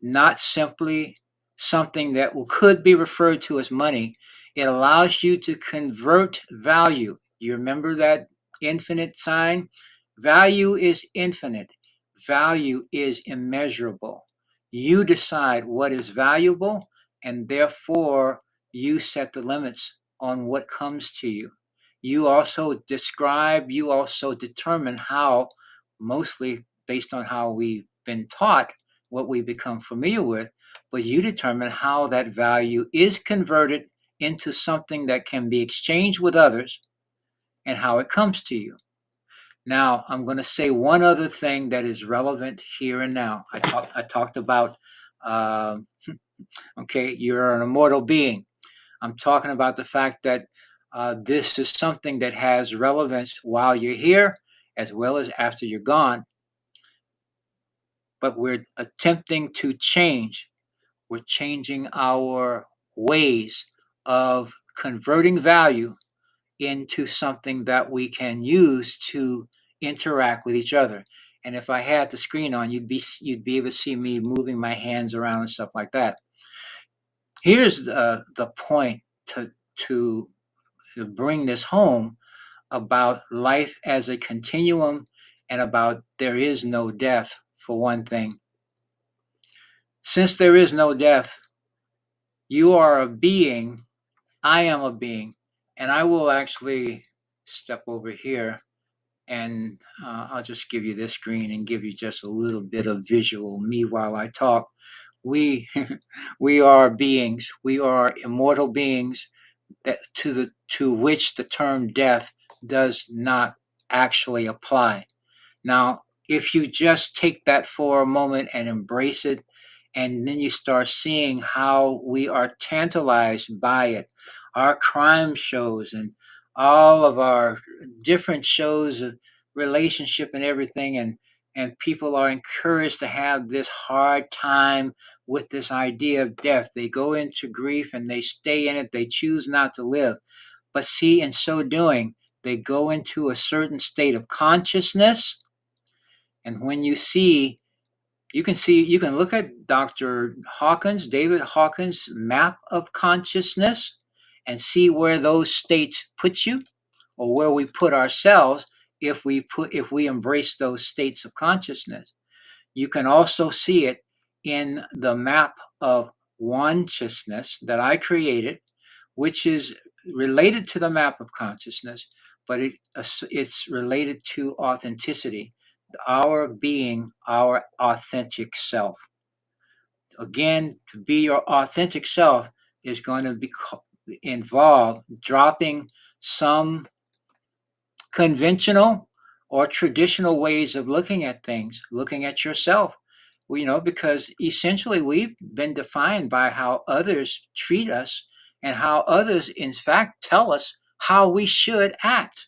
not simply something that could be referred to as money. It allows you to convert value. You remember that infinite sign? Value is infinite, value is immeasurable. You decide what is valuable, and therefore you set the limits on what comes to you. You also determine how, mostly based on how we've been taught, what we become familiar with, but you determine how that value is converted into something that can be exchanged with others and how it comes to you. Now, I'm going to say one other thing that is relevant here and now. I talked about, um, okay, you're an immortal being. I'm talking about the fact that this is something that has relevance while you're here as well as after you're gone, but we're attempting to change. We're changing our ways of converting value into something that we can use to interact with each other. And if I had the screen on, you'd be able to see me moving my hands around and stuff like that. Here's the point to bring this home about life as a continuum, and about there is no death, for one thing. Since there is no death, you are a being, I am a being, and I will actually step over here, and I'll just give you this screen and give you just a little bit of visual me while I talk. We we are beings. We are immortal beings that to which the term death does not actually apply. Now, if you just take that for a moment and embrace it, and then you start seeing how we are tantalized by it, our crime shows and all of our different shows of relationship and everything, and people are encouraged to have this hard time with this idea of death. They go into grief and they stay in it. They choose not to live. But see, in so doing, they go into a certain state of consciousness, and when you can look at David Hawkins' map of consciousness and see where those states put you, or where we put ourselves if we embrace those states of consciousness. You can also see it in the map of consciousness that I created, which is related to the map of consciousness, but it's related to authenticity, our being our authentic self. Again, to be your authentic self is going to involve dropping some conventional or traditional ways of looking at things, looking at yourself. Because essentially we've been defined by how others treat us and how others, in fact, tell us how we should act.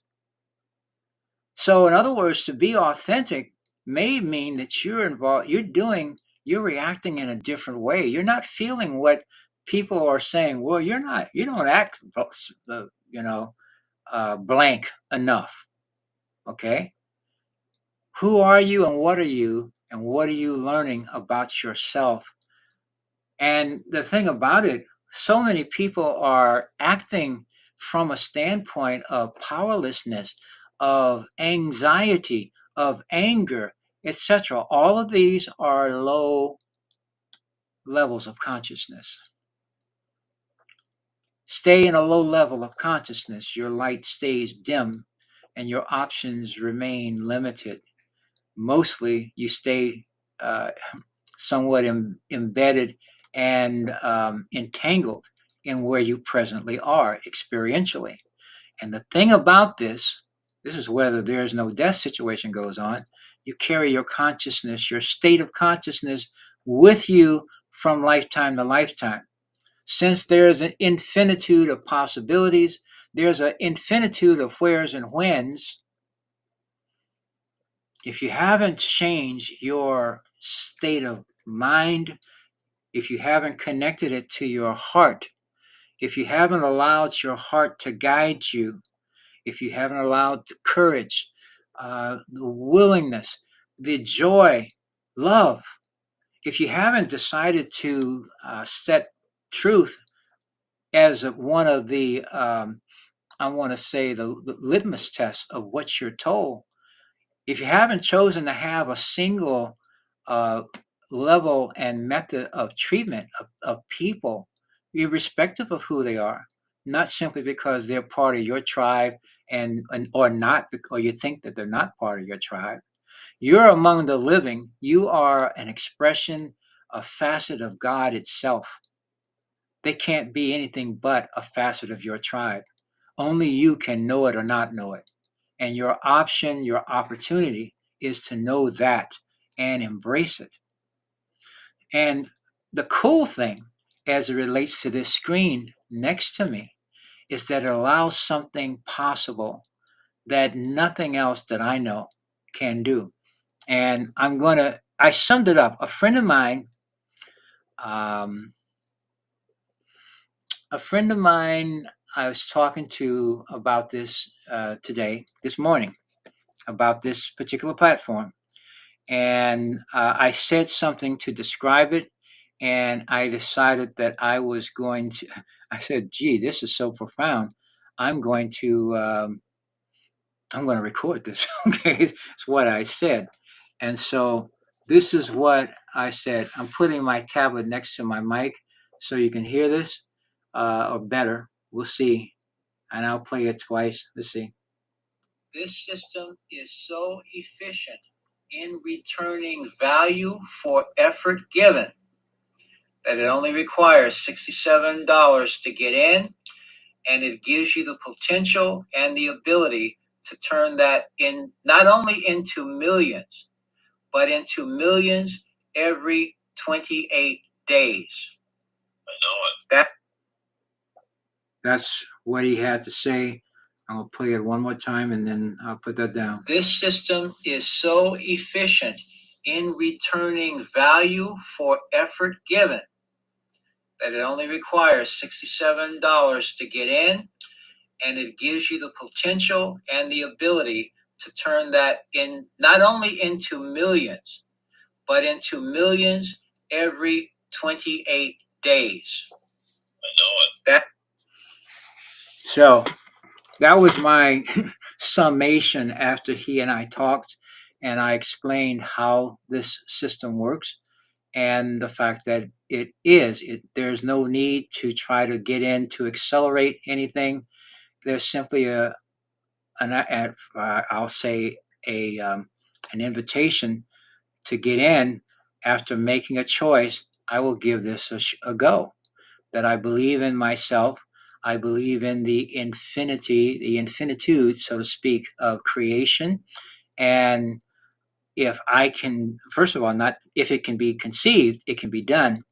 So, in other words, to be authentic may mean that you're involved, you're reacting in a different way. You're not feeling what people are saying. Well, you don't act, blank enough. Okay. Who are you and what are you? And what are you learning about yourself? And the thing about it, so many people are acting from a standpoint of powerlessness, of anxiety, of anger, etc. All of these are low levels of consciousness. Stay in a low level of consciousness, your light stays dim and your options remain limited. Mostly you stay somewhat embedded and entangled in where you presently are experientially. And the thing about this is whether there is no death situation goes on, you carry your consciousness, your state of consciousness with you from lifetime to lifetime. Since there's an infinitude of possibilities, there's an infinitude of wheres and whens. If you haven't changed your state of mind, if you haven't connected it to your heart, if you haven't allowed your heart to guide you, if you haven't allowed the courage, the willingness, the joy, love, if you haven't decided to set truth as one of the, I want to say, the litmus test of what you're told, if you haven't chosen to have a single uh, level and method of treatment of people, irrespective of who they are, not simply because they're part of your tribe and or not, or you think that they're not part of your tribe, you're among the living. You are an expression, a facet of God itself. They can't be anything but a facet of your tribe. Only you can know it or not know it. And your option, your opportunity is to know that and embrace it. And the cool thing as it relates to this screen next to me is that it allows something possible that nothing else that I know can do. And I summed it up. Um, a friend of mine, I was talking to about this this morning, about this particular platform. And I said something to describe it, and I decided that I was going to. I said, "Gee, this is so profound. I'm going to I'm going to record this." Okay, it's what I said, and so this is what I said. I'm putting my tablet next to my mic so you can hear this, or better. We'll see, and I'll play it twice. Let's see. This system is so efficient in returning value for effort given that it only requires $67 to get in, and it gives you the potential and the ability to turn that in not only into millions, but into millions every 28 days. I know it. That's what he had to say. I'll play it one more time and then I'll put that down. This system is so efficient in returning value for effort given that it only requires $67 to get in, and it gives you the potential and the ability to turn that in not only into millions, but into millions every 28 days. I know it. So that was my summation after he and I talked, and I explained how this system works and the fact that there's no need to try to get in to accelerate anything. There's simply I'll say an invitation to get in. After making a choice, I will give this a go. That I believe in myself. I believe in the infinitude, so to speak, of creation. And if I can, first of all, not if it can be conceived, it can be done.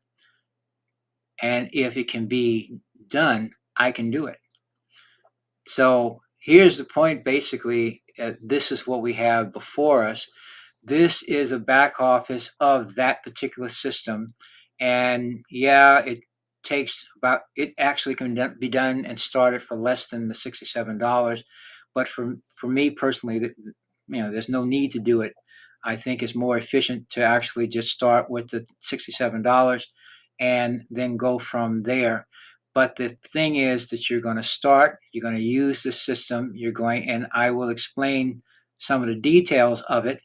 And if it can be done, I can do it. So here's the point basically, this is what we have before us. This is a back office of that particular system. And yeah, it actually can be done and started for less than the $67. But for me personally, there's no need to do it. I think it's more efficient to actually just start with the $67 and then go from there. But the thing is that you're going to use the system, and I will explain some of the details of it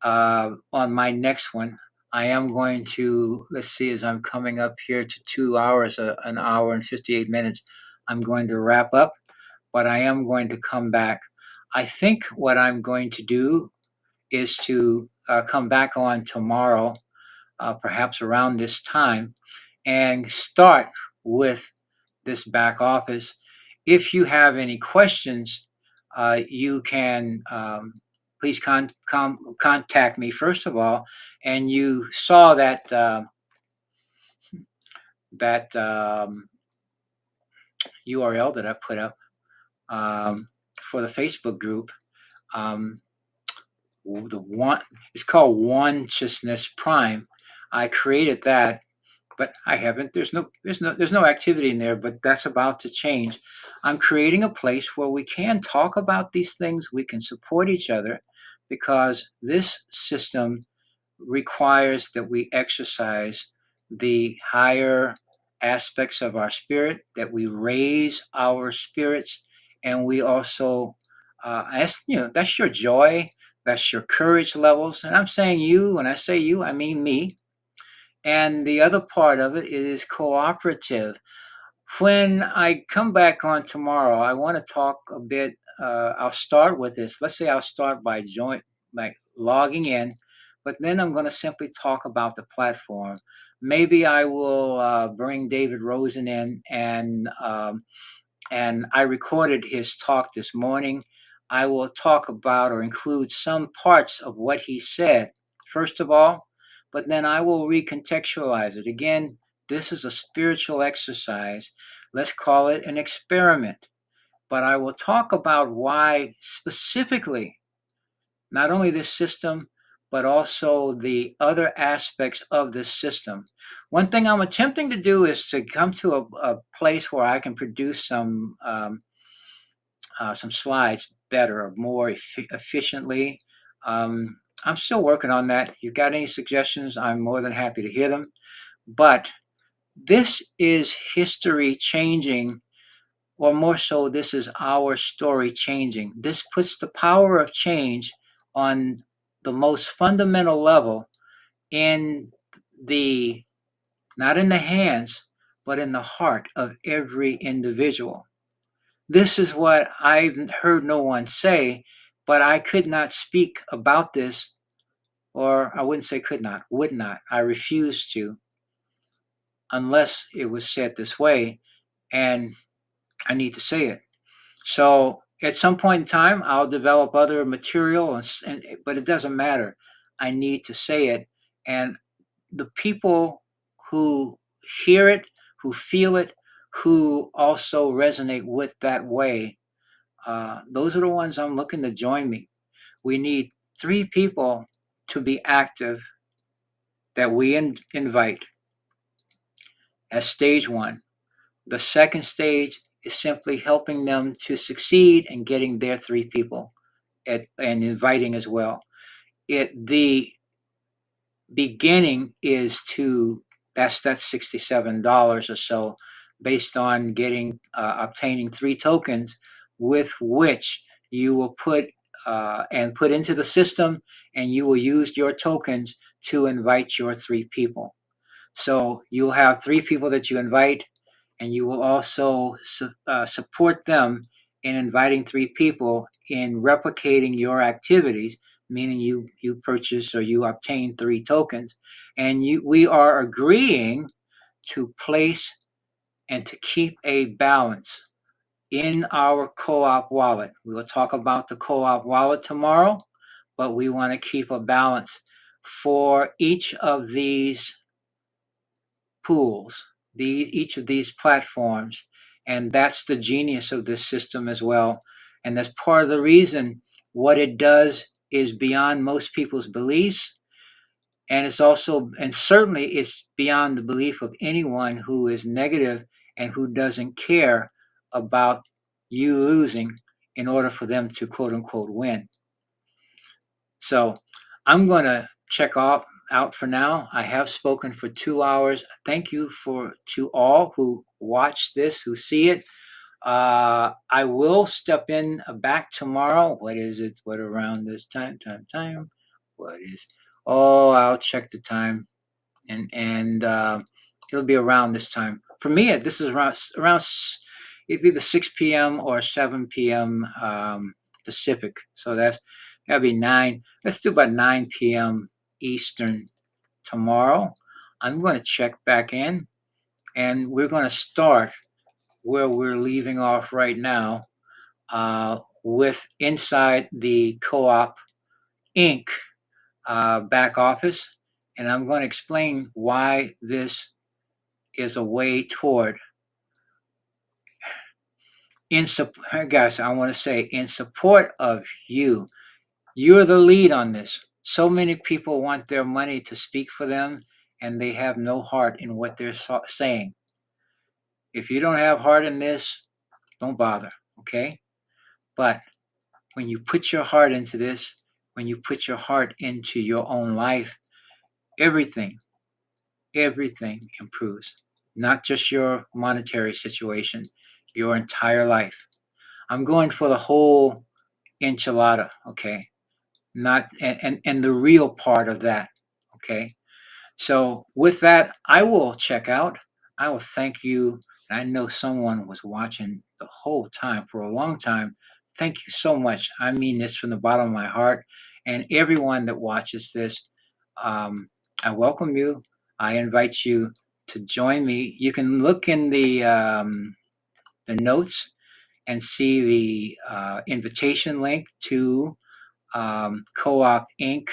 on my next one. I am going to, let's see, as I'm coming up here to 2 hours, an hour and 58 minutes, I'm going to wrap up, but I am going to come back. I think what I'm going to do is to come back on tomorrow, perhaps around this time, and start with this back office. If you have any questions, you can please contact me first of all. And you saw that URL that I put up for the Facebook group. The one it's called Onesciousness Prime. I created that, but I haven't. There's no activity in there, but that's about to change. I'm creating a place where we can talk about these things. We can support each other because this system requires that we exercise the higher aspects of our spirit, that we raise our spirits, and we also that's your joy, that's your courage levels. And I'm saying you, when I say you, I mean me. And the other part of it is cooperative. When I come back on tomorrow, I want to talk a bit. I'll start with this. Let's say I'll start by logging in, but then I'm going to simply talk about the platform. Maybe I will bring David Rosen in, and I recorded his talk this morning. I will talk about or include some parts of what he said, first of all, but then I will recontextualize it. Again, this is a spiritual exercise. Let's call it an experiment. But I will talk about why specifically, not only this system, but also the other aspects of this system. One thing I'm attempting to do is to come to a place where I can produce some slides better, more efficiently. I'm still working on that. If you've got any suggestions, I'm more than happy to hear them. But this is history changing, or more so, this is our story changing. This puts the power of change on the most fundamental level in the, not in the hands, but in the heart of every individual. This is what I've heard no one say, but I could not speak about this, or I wouldn't say could not, would not. I refuse to unless it was said this way, and I need to say it. So at some point in time, I'll develop other material, but it doesn't matter. I need to say it, and the people who hear it, who feel it, who also resonate with that way, those are the ones I'm looking to join me. We need 3 people to be active that we invite as stage one. The second stage is simply helping them to succeed and getting their 3 people and inviting as well. The beginning is to that's $67 or so, based on obtaining 3 tokens, with which you will put into the system, and you will use your tokens to invite your 3 people. So you'll have 3 people that you invite, and you will also support them in inviting 3 people in replicating your activities, meaning you purchase or you obtain 3 tokens, and we are agreeing to place and to keep a balance in our co-op wallet. We will talk about the co-op wallet tomorrow, but we want to keep a balance for each of these pools, each of these platforms. And that's the genius of this system as well. And that's part of the reason what it does is beyond most people's beliefs. And it's also, and certainly it's beyond the belief of anyone who is negative and who doesn't care about you losing in order for them to quote unquote win. So I'm going to check out for now. I have spoken for 2 hours. Thank you to all who watch this, who see it. I will step in back tomorrow. What is it? What around this time? What is? Oh, I'll check the time, and it'll be around this time. For me, this is around it'd be the 6 p.m. or 7 p.m. Pacific. So that'd be 9. Let's do about 9 p.m. Eastern tomorrow. I'm going to check back in, and we're going to start where we're leaving off right now, with inside the Co-op Inc. Back office, and I'm going to explain why this is a way toward guys, I want to say in support of you. You're the lead on this. So many people want their money to speak for them, and they have no heart in what they're saying. If you don't have heart in this, don't bother, okay? But when you put your heart into this, when you put your heart into your own life, everything, everything improves. Not just your monetary situation, your entire life. I'm going for the whole enchilada, okay? Not and the real part of that, okay? So with that, I will check out. I will thank you. I know someone was watching the whole time for a long time. Thank you so much. I mean this from the bottom of my heart. And everyone that watches this, I welcome you. I invite you to join me. You can look in the notes and see the invitation link to Co-op Inc.,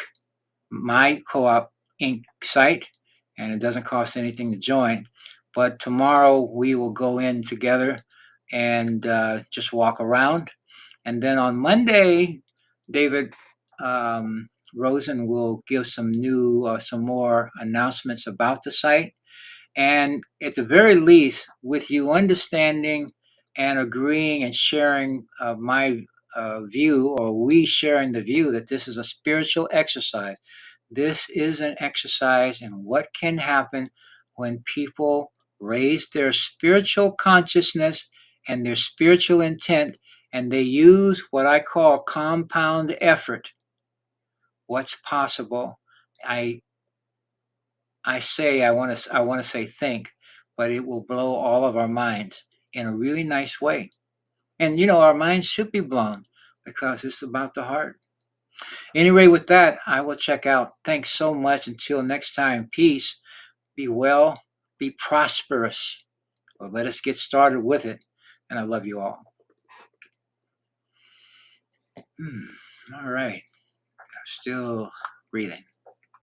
my Co-op Inc. site, and it doesn't cost anything to join. But tomorrow we will go in together and just walk around. And then on Monday, David Rosen will give some more announcements about the site. And at the very least, with you understanding and agreeing and sharing my view, or we sharing the view that this is a spiritual exercise. This is an exercise in what can happen when people raise their spiritual consciousness and their spiritual intent, and they use what I call compound effort. What's possible? I I want to say think, but it will blow all of our minds in a really nice way. And our minds should be blown because it's about the heart. Anyway, with that, I will check out. Thanks so much. Until next time, peace, be well, be prosperous. Well, let us get started with it. And I love you all. All right. I'm still breathing.